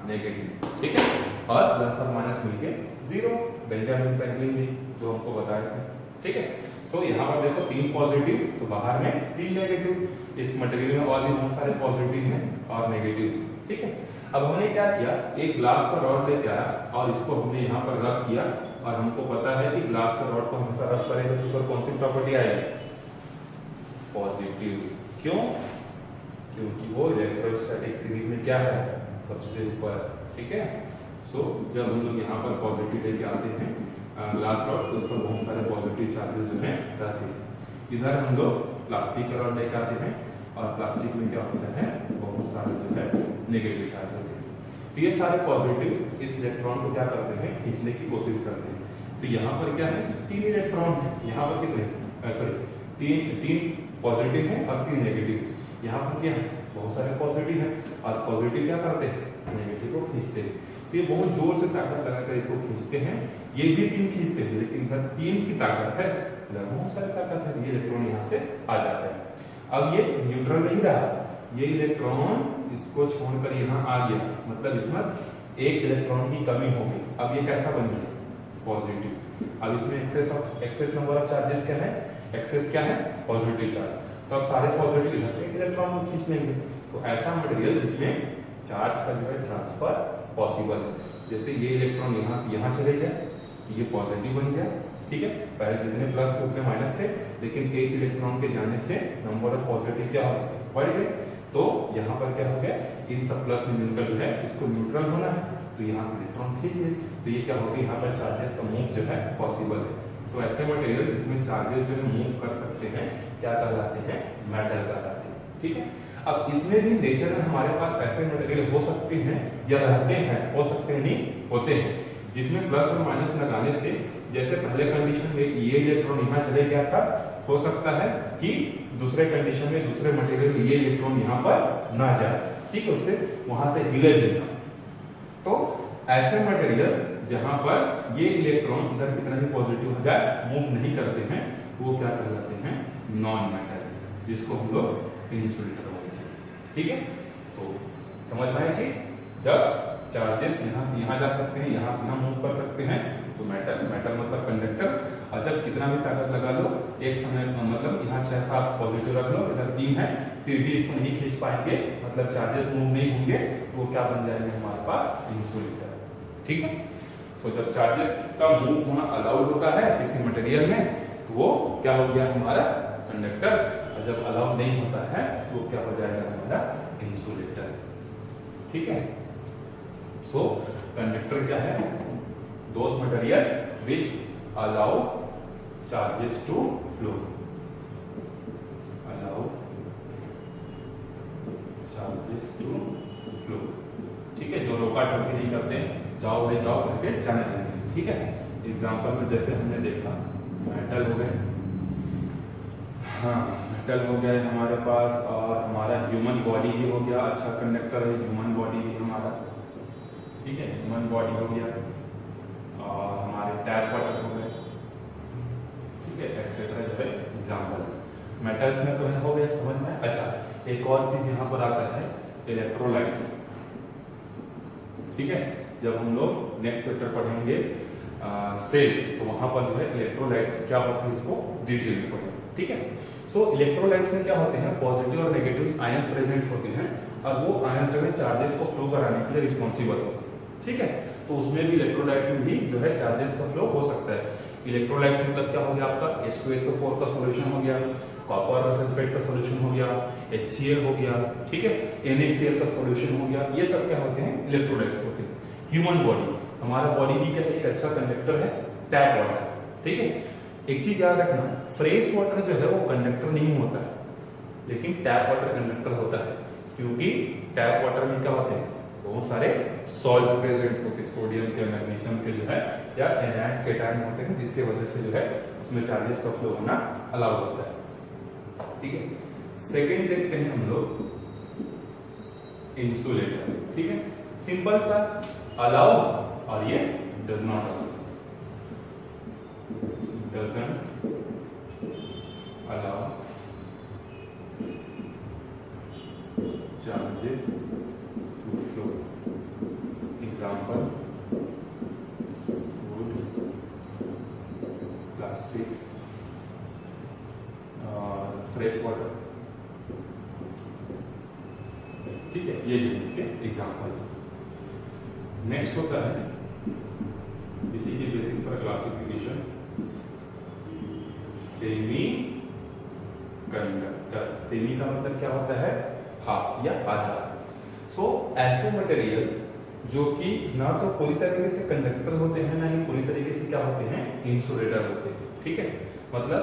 नेगेटिव, ठीक है। और प्लस और माइनस मिलके जीरो, बेंजामिन फ्रैंकलिन जी जो हमको बताए थे, ठीक है। सो यहाँ पर देखो 3 पॉजिटिव तो बाहर में 3 नेगेटिव, इस मटेरियल में और भी बहुत सारे पॉजिटिव हैं और नेगेटिव, ठीक है। अब हमने क्या किया, एक ग्लास का रॉड लेके आया और इसको हमने यहाँ पर रख किया और हमको पता है कि ग्लास का रॉड को हमेशा रख करेंगे तो उस पर कौन सी प्रॉपर्टी आएगी, पॉजिटिव। क्यों? क्योंकि वो इलेक्ट्रोस्टैटिक सीरीज में क्या है, सबसे ऊपर, ठीक है। सो जब हम लोग यहाँ पर पॉजिटिव लेके आते हैं ग्लास रॉड तो उस पर बहुत सारे पॉजिटिव चार्जेस जो है रहते हैं। इधर हम लोग प्लास्टिक का रॉड लेके आते हैं और प्लास्टिक में क्या होता है, बहुत सारे जो है नेगेटिव चार्ज होते हैं। तो ये सारे पॉजिटिव इस इलेक्ट्रॉन को क्या करते हैं, खींचने की कोशिश करते हैं। तो यहाँ पर क्या है, 3 इलेक्ट्रॉन है, यहाँ पर कितने, सॉरी 3 पॉजिटिव है और 3 नेगेटिव। यहाँ पर क्या है, बहुत सारे पॉजिटिव है और पॉजिटिव क्या करते हैं, नेगेटिव को खींचते हैं। तो ये बहुत जोर से ताकत लगाकर इसको खींचते हैं, ये भी 3 खींचते हैं, लेकिन इधर 3 की ताकत है, इधर बहुत सारी ताकत है, ये इलेक्ट्रॉन यहाँ से आ जाता है। अब ये न्यूट्रल नहीं रहा, ये इलेक्ट्रॉन इसको छोड़कर यहाँ आ गया, मतलब इसमें एक इलेक्ट्रॉन की कमी हो गई। अब ये कैसा बन गया, पॉजिटिव। अब इसमें एक्सेस नंबर ऑफ चार्जेस क्या है, एक्सेस क्या है, पॉजिटिव चार्ज। तो अब सारे पॉजिटिव इधर से एक इलेक्ट्रॉन को खींच लेंगे। तो ऐसा मटेरियल जिसमें चार्ज का जो है ट्रांसफर पॉसिबल है। जैसे ये इलेक्ट्रॉन यहाँ से यहाँ चले गया, ये पॉजिटिव बन गया, ठीक है। पहले जितने प्लस थे उतने माइनस थे, लेकिन एक इलेक्ट्रॉन के जाने से नंबर ऑफ पॉजिटिव क्या हो गया, बढ़ गए। तो यहाँ पर क्या हो गया, इन सब प्लस में मिलकर जो है इसको न्यूट्रल होना है, तो यहाँ से इलेक्ट्रॉन खींच लिए, तो ये क्या हो गया, यहाँ पर चार्जेस का मूव जो है पॉसिबल है। तो ऐसे मटेरियल जिसमें चार्जेस जो है मूव कर सकते हैं क्या कहलाते हैं, मेटल कहलाते हैं, ठीक है। अब इसमें भी नेचर में हमारे पास ऐसे मटेरियल हो सकते हैं या रहते हैं, हो सकते हैं नहीं होते हैं, जिसमें प्लस और माइनस लगाने से, जैसे पहले कंडीशन में ये इलेक्ट्रॉन यहाँ चले गया था, हो सकता है कि दूसरे कंडीशन में दूसरे मटेरियल में ये इलेक्ट्रॉन यहाँ पर ना जाए, ठीक है, उससे वहां से हिले देगा। तो ऐसे मटेरियल जहां पर ये इलेक्ट्रॉन इधर कितना ही पॉजिटिव हो जाए, मूव नहीं करते हैं, वो क्या कहलाते हैं, नॉन मेटल, जिसको हम लोग इंसुलेटर बोलते हैं, ठीक है। तो समझ में आई चीज, जब चार्जेस यहाँ से यहाँ जा सकते हैं, यहाँ से यहाँ मूव कर सकते हैं, तो मेटल मतलब कंडक्टर, और जब कितना भी ताकत लगा लो एक समय मतलब यहाँ 6-7 पॉजिटिव रख लो, इधर 3 है, फिर भी इसको नहीं खींच पाएंगे, मतलब चार्जेस मूव नहीं होंगे, तो क्या बन जाएंगे हमारे पास इंसुलेटर। ठीक है, सो जब चार्जेस का मूव होना अलाउड होता है किसी मटेरियल में तो वो क्या हो गया हमारा कंडक्टर, और जब अलाउड नहीं होता है तो वो क्या हो जाएगा हमारा इंसुलेटर। ठीक है, सो कंडक्टर क्या है, those material which allow charges to flow, allow charges to flow. ठीक है, जो रोका टोकी नहीं करते, जाओ भाई जाओ करके जाने देते। ठीक है, एग्जांपल में जैसे हमने देखा मेटल हो गए, हाँ मेटल हो गए हमारे पास, और हमारा ह्यूमन बॉडी भी हो गया, अच्छा कंडक्टर है ह्यूमन बॉडी भी हमारा। ठीक है, ह्यूमन बॉडी हो गया, और हमारे टैप वाटर हो गए। ठीक है, एक्सेट्रा जो है एग्जाम्पल मेटल्स में तो है, हो गया समझ में। अच्छा, एक और चीज यहाँ पर आता है इलेक्ट्रोलाइट्स। ठीक है, जब हम लोग नेक्स्ट चैप्टर पढ़ेंगे सेल, तो वहां पर जो है इलेक्ट्रोलाइट्स क्या होते हैं इसको डिटेल में पढ़ेंगे। ठीक है, सो इलेक्ट्रोलाइट्स में क्या होते हैं, पॉजिटिव और नेगेटिव आयंस प्रेजेंट होते हैं, और वो आयंस जो है चार्जेस को फ्लो कराने के लिए रिस्पॉन्सिबल होते हैं। ठीक है, तो उसमें भी इलेक्ट्रोलाइट्स में भी जो है चार्जेस का फ्लो हो सकता है। इलेक्ट्रोलाइट्स मतलब क्या हो गया आपका H2SO4 का सॉल्यूशन हो गया, कॉपर सल्फेट का सॉल्यूशन हो गया, HCl हो गया। ठीक है, NaCl का सॉल्यूशन हो गया, ये सब क्या होते हैं इलेक्ट्रोलाइट्स होते हैं। ह्यूमन बॉडी, हमारा बॉडी भी क्या है, एक अच्छा कंडक्टर है, टैप वाटर। ठीक है, एक चीज याद रखना, फ्रेश वाटर जो है वो कंडक्टर नहीं होता है, लेकिन टैप वाटर कंडक्टर होता है, क्योंकि टैप वाटर में क्या होते हैं बहुत सारे सॉल्ट्स प्रेजेंट होते हैं, सोडियम के, मैग्नीशियम के जो है, या एनायन केटायन होते हैं, जिसके वजह से जो है उसमें चार्जेस का फ्लो होना अलाउड होता है। ठीक है, सेकंड देखते हैं हम लोग इंसुलेटर। ठीक है, सिंपल सा अलाउ और ये does not allow, doesn't allow charges to flow. Example wood, plastic, fresh water. ठीक है, ये जो इसके एग्जांपल। नेक्स्ट होता है इसी के बेसिस पर क्लासिफिकेशन सेमी कंडक्टर। सेमी का मतलब क्या होता है, हाफ या आधा। सो ऐसे मटेरियल जो कि ना तो पूरी तरीके से कंडक्टर होते हैं, ना ही पूरी तरीके से क्या होते हैं इंसुलेटर होते हैं। ठीक है, मतलब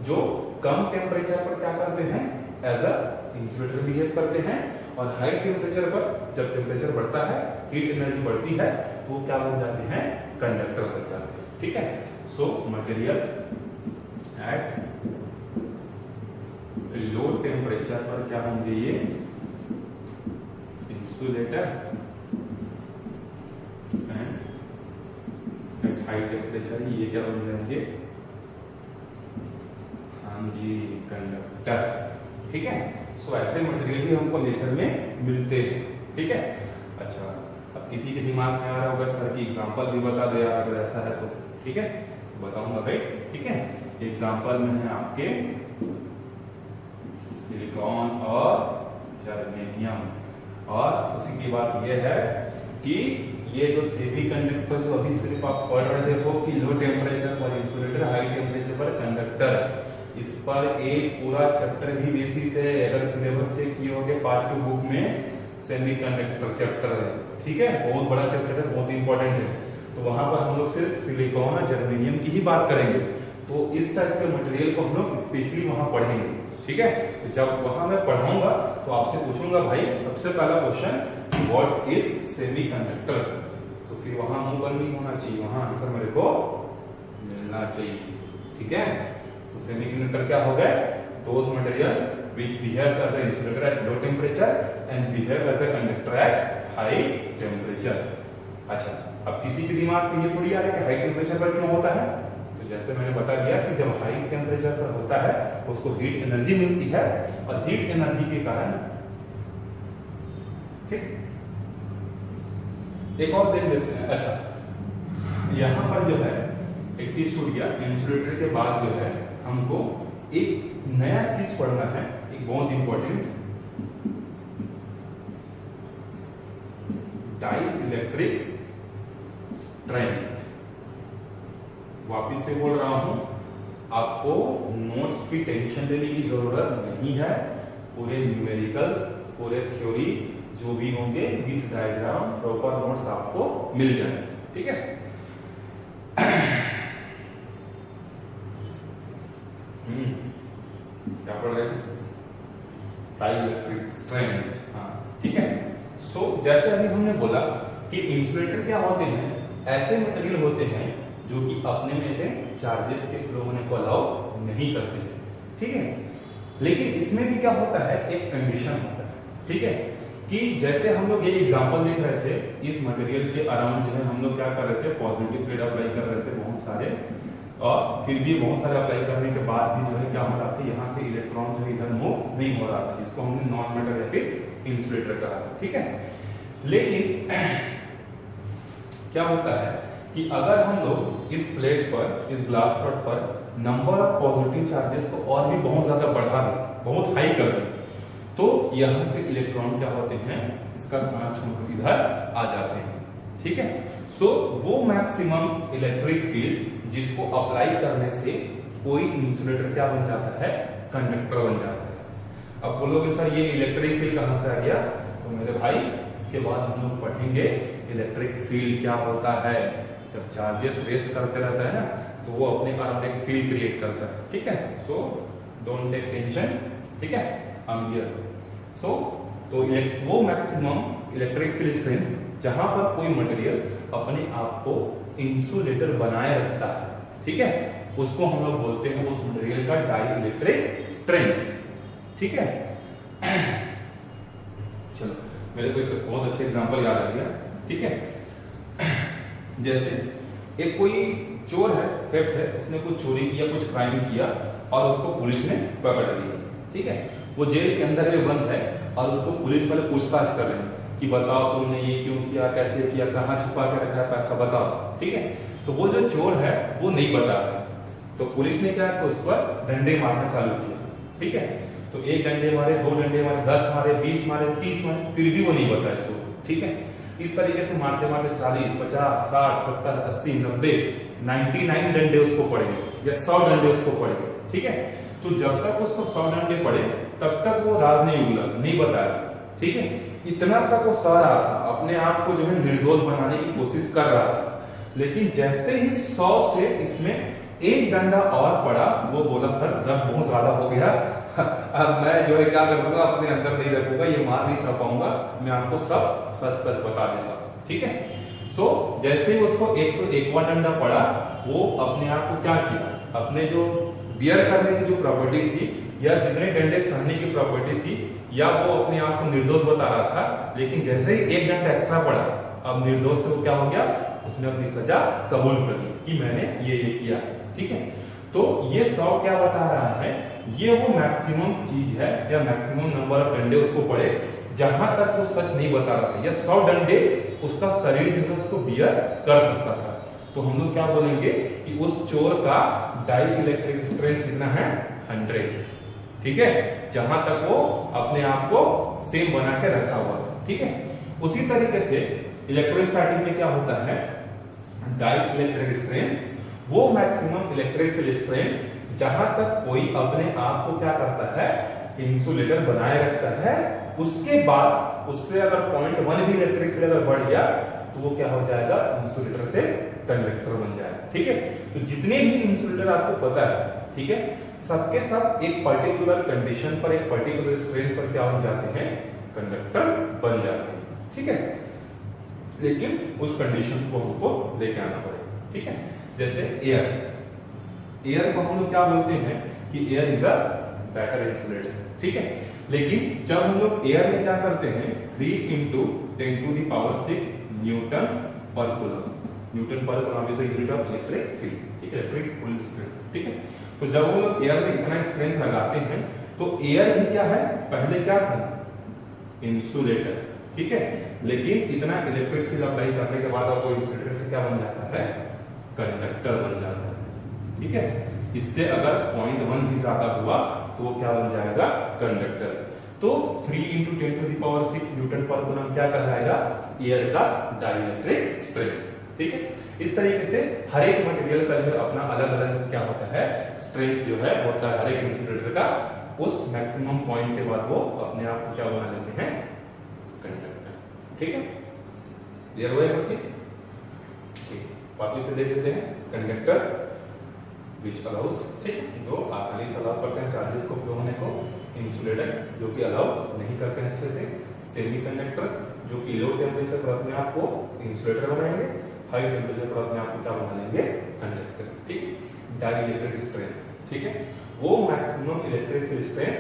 जो कम टेम्परेचर पर क्या करते हैं एज अ इंसुलेटर बिहेव करते हैं, और हाई टेम्परेचर पर जब टेम्परेचर बढ़ता है, हीट एनर्जी बढ़ती है, तो क्या बन जाते हैं कंडक्टर बन जाते हैं। ठीक है, so material at low temperature पर क्या होंगे ये इंसुलेटर, एट हाई टेम्परेचर ये क्या बन जाएंगे, हाँ जी कंडक्टर। ठीक है, सो ऐसे मटेरियल भी हमको नेचर में मिलते हैं। ठीक है, अच्छा अब किसी के दिमाग में आ रहा होगा सर की एग्जांपल भी बता दो यार, अगर ऐसा है तो। ठीक है, बताऊंगा भाई। ठीक है, एग्जांपल में है आपके सिलिकॉन और जर्मेनियम, और उसी की बात यह है कि ये जो सेमी कंडक्टर जो अभी सिर्फ आप पढ़ रहे थे कि लो टेम्परेचर पर इंसुलेटर, हाई टेम्परेचर पर कंडक्टर, इस पर एक पूरा चैप्टर भी बेसिस है। अगर सिलेबस चेक किए होंगे पार्ट 2 बुक में सेमीकंडक्टर चैप्टर है। ठीक है, बहुत बड़ा चैप्टर है, बहुत इंपॉर्टेंट है। तो वहां पर हम लोग सिर्फ सिलिकॉन और जर्मेनियम की ही बात करेंगे, तो इस टाइप के मटेरियल को हम लोग स्पेशली वहां पढ़ेंगे। ठीक है, तो जब वहां मैं पढ़ाऊंगा तो आपसे पूछूंगा भाई सबसे पहला क्वेश्चन व्हाट इज सेमीकंडक्टर, तो फिर वहां मुंह बंद नहीं होना चाहिए, वहां आंसर मेरे को मिलना चाहिए। ठीक है, so semiconductor क्या हो गए, those material which behaves as an insulator at low temperature and behave as a conductor at high temperature। अच्छा, अब किसी के दिमाग में ये थोड़ी आ रहा है कि हाई टेम्परेचर पर क्यों होता है, तो जैसे मैंने बता दिया कि जब हाई टेम्परेचर पर होता है उसको हीट एनर्जी मिलती है, और हीट एनर्जी के कारण, ठीक, एक और देख लेते हैं। अच्छा, यहाँ पर जो है एक चीज छूट गया, इंसुलेटर के बाद जो है हमको एक नया चीज पढ़ना है, एक बहुत इंपॉर्टेंट, डाई इलेक्ट्रिक स्ट्रेंथ। वापिस से बोल रहा हूं, आपको नोट्स की टेंशन लेने की जरूरत नहीं है। पूरे न्यूमेरिकल्स, पूरे थ्योरी जो भी होंगे विद डायग्राम प्रॉपर नोट्स आपको मिल जाए, ठीक है। क्या पढ़ रहे हैं? डाई इलेक्ट्रिक स्ट्रेंथ, हाँ ठीक है। सो जैसे अभी हमने बोला कि इंसुलेटर क्या होते हैं, ऐसे मटेरियल होते हैं जो कि अपने में से चार्जेस के फ्लो होने को अलाउ नहीं करते हैं, ठीक है। लेकिन इसमें भी क्या होता है, एक कंडीशन होता है, ठीक है, कि जैसे हम लोग ये एग्जांपल देख रहे थे, इस मटेरियल के अराउंड जो है हम लोग क्या कर रहे थे, पॉजिटिव प्लेट अप्लाई कर रहे थे बहुत सारे, और फिर भी बहुत सारे अप्लाई करने के बाद भी जो है क्या हो रहा था, यहाँ से इलेक्ट्रॉन जो है इधर मूव नहीं हो रहा था, जिसको हमने नॉन मेटल या फिर इंसुलेटर कहा था, ठीक है। लेकिन क्या होता है कि अगर हम लोग इस प्लेट पर, इस ग्लास प्लेट पर नंबर ऑफ पॉजिटिव चार्जेस को और भी बहुत ज्यादा बढ़ा दें, बहुत हाई कर दें, तो यहां से इलेक्ट्रॉन क्या होते हैं, इसका साथ छोड़कर इधर आ जाते हैं, ठीक है। सो वो मैक्सिमम इलेक्ट्रिक फील्ड जिसको अप्लाई करने से कोई इंसुलेटर क्या बन जाता है, कंडक्टर बन जाता है। अब बोलोगे सर ये इलेक्ट्रिक फील्ड कहां से आ गया, तो मेरे भाई इसके बाद हम लोग पढ़ेंगे इलेक्ट्रिक फील्ड क्या होता है। जब चार्जेस रेस्ट करते रहता है ना, तो वो अपने अराउंड एक फील्ड क्रिएट करता है, ठीक है। सो डोंट टेक टेंशन, ठीक है, आई एम हियर। सो तो वो मैक्सिमम इलेक्ट्रिक फील्ड स्ट्रेंथ जहां पर कोई मटेरियल अपने आप को इंसुलेटर बनाए रखता है, ठीक है, उसको हम लोग बोलते हैं उस मटेरियल का डाई इलेक्ट्रिक स्ट्रेंथ, ठीक है। चलो मेरे को एक बहुत अच्छा एग्जांपल याद आ गया, ठीक है। जैसे एक कोई चोर है, थेफ्ट है, उसने कुछ चोरी किया, कुछ क्राइम किया और उसको पुलिस ने पकड़ लिया, ठीक है। वो जेल के अंदर में बंद है और उसको पुलिस वाले पूछताछ कर रहे हैं कि बताओ तुमने ये क्यों किया, कैसे किया, कहाँ छुपा के रखा है पैसा, बताओ, ठीक है। तो वो जो चोर है वो नहीं बता रहा, तो पुलिस ने क्या किया, उस पर डंडे मारना चालू किया, ठीक है। तो एक डंडे मारे, दो डंडे मारे, 10 मारे, 20 मारे, 30 मारे, फिर भी वो नहीं बताया चोर, ठीक है। इस तरीके से मारते मारते 40, 50, 60, 70, 80, 90, 99 डंडे उसको पड़ गए या 100 डंडे उसको पड़ गए, ठीक है। तो जब तक उसको 100 डंडे पड़े तब तक वो राज नहीं उगला, नहीं बताया, ठीक है। इतना तक वो सह रहा था, अपने आप को जो है निर्दोष बनाने की कोशिश कर रहा था। लेकिन जैसे ही 100 से इसमें एक डंडा और पड़ा, वो बोला सर दर्द बहुत ज्यादा हो गया, अब मैं जो है क्या करूंगा, अपने अंदर नहीं रखूंगा, ये मार नहीं सह पाऊंगा, मैं आपको सब सच सच बता देता हूं, ठीक है। सो जैसे ही उसको 101वां डंडा पड़ा, वो अपने आप को क्या किया, अपने जो बियर करने की जो प्रॉपर्टी थी या जितने डंडे सहने की प्रॉपर्टी थी, या वो अपने आप को निर्दोष बता रहा था, लेकिन जैसे ही एक डंडा एक्स्ट्रा पड़ा, अब निर्दोष से वो क्या हो गया, उसने अपनी सजा कबूल कर ली कि मैंने ये किया, ठीक है। तो ये 100 क्या बता रहा है, ये वो मैक्सिमम चीज है या मैक्सिमम नंबर ऑफ डंडे उसको पड़े जहां तक वो सच नहीं बता रहा था, या 100 डंडे उसका शरीर जो है उसको बियर कर सकता था। तो हम लोग क्या बोलेंगे कि उस चोर का डाई इलेक्ट्रिक स्ट्रेंथ कितना है, 100, ठीक है, जहां तक वो अपने आप को सेम बना के रखा हुआ, ठीक है। उसी तरीके से इलेक्ट्रोस्टैटिक में क्या होता है, डाई इलेक्ट्रिक स्ट्रेंथ वो मैक्सिमम इलेक्ट्रिक फील्ड स्ट्रेंथ जहां तक कोई अपने आप को क्या करता है, इंसुलेटर बनाए रखता है। उसके बाद उससे अगर 0.1 भी इलेक्ट्रिक फील्ड अगर बढ़ गया तो वो क्या हो जाएगा, इंसुलेटर से कंडक्टर बन जाएगा, ठीक है। तो जितने भी इंसुलेटर आपको पता है, ठीक है, सबके सब एक पर्टिकुलर कंडीशन पर, एक पर्टिकुलर स्ट्रेंथ पर क्या बन जाते हैं, कंडक्टर बन जाते हैं, ठीक है। लेकिन उस कंडीशन को हमको लेके आना पड़ेगा, ठीक है। जैसे एयर, एयर को हम लोग क्या बोलते हैं कि air is a better insulator, ठीक है। लेकिन जब हम लोग एयर में क्या करते हैं, 3 × 10⁶ न्यूटन पर कूलम, न्यूटन पर coulomb is unit of electric field, ठीक है, इलेक्ट्रिक फील्ड स्ट्रेंथ, ठीक है। तो जब हम लोग एयर में इतना स्ट्रेंथ लगाते हैं तो एयर भी क्या है, पहले क्या था, इंसुलेटर, ठीक है। लेकिन इतना इलेक्ट्रिक फील्ड अप्लाई करने के बाद वो इंसुलेटर से क्या बन जाता है, कंडक्टर बन जाता है। ठीक है, इससे अगर 0.1 भी ज्यादा हुआ तो वो क्या बन जाएगा, कंडक्टर। तो 3 × 10⁶ न्यूटन पर कूलम क्या कहलाएगा, एयर का डाइलेक्ट्रिक स्ट्रेंथ। ठीक है, इस तरीके से हर एक मटेरियल का जो अपना अलग अलग क्या होता है, स्ट्रेंथ जो है होता है हर एक इंसुलेटर का। उस मैक्सिमम पॉइंट के बाद वो अपने आप को क्या बना लेते हैं, कंडक्टर। ठीक है, क्लियर हुआ सब चीज। ठीक, वापिस से देख लेते हैं, कंडक्टर विच अलाउज, ठीक, जो आसानी से अलाउ करते हैं चार्जेस को फ्लो होने को। इंसुलेटर जो कि अलाउ नहीं करते हैं अच्छे से। सेमीकंडक्टर जो कि लो टेम्परेचर पर अपने आप को इंसुलेटर बनाएंगे, हाई टेम्परेचर पर अपने आप को क्या बना लेंगे, कंडक्टर। ठीक, डाइलेक्ट्रिक स्ट्रेंथ, ठीक है, वो मैक्सिमम इलेक्ट्रिक स्ट्रेंथ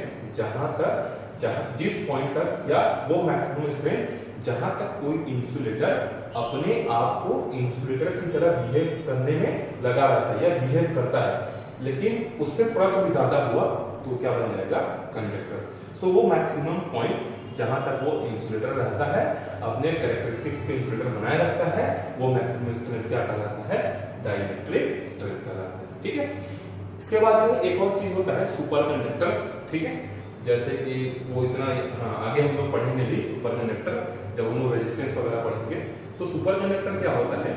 जिस पॉइंट तक, या वो मैक्सिमम स्ट्रेंथ जहां तक कोई इंसुलेटर अपने आप को इंसुलेटर की तरह बिहेव करने में लगा रहता है या बिहेव करता है, लेकिन उससे थोड़ा सा भी ज्यादा हुआ तो क्या बन जाएगा, कंडक्टर। सो वो मैक्सिमम पॉइंट जहां तक वो इंसुलेटर रहता है, अपने कैरेक्टरिस्टिक्स पे इंसुलेटर बनाए रखता है, वो मैक्सिमम स्ट्रेंथ क्या कहलाता है, डाइलेक्ट्रिक स्ट्रेंथ कहलाता है। ठीक है, इसके बाद जो एक और चीज होता है सुपर कंडक्टर। ठीक है, जैसे कि वो इतना आगे हम लोग पढ़ेंगे भी सुपर कंडक्टर, जब हम लोग रेजिस्टेंस वगैरह पढ़ेंगे। सो सुपर कंडक्टर क्या होता है,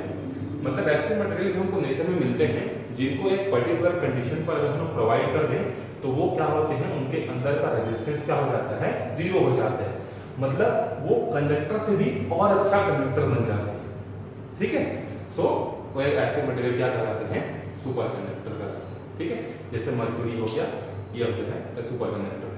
मतलब ऐसे मटेरियल हमको नेचर में मिलते हैं जिनको एक पर्टिकुलर कंडीशन पर अगर हम प्रोवाइड कर दें तो वो क्या होते हैं, उनके अंदर का रेजिस्टेंस क्या हो जाता है, 0 हो जाता है। मतलब वो कंडक्टर से भी और अच्छा कंडक्टर बन जाते हैं। ठीक है, सो वो ऐसे मटेरियल क्या कहलाते हैं, सुपर कंडक्टर कहलाते हैं। ठीक है, जैसे मर्क्यूरी हो गया, ये जो है सुपर कंडक्टर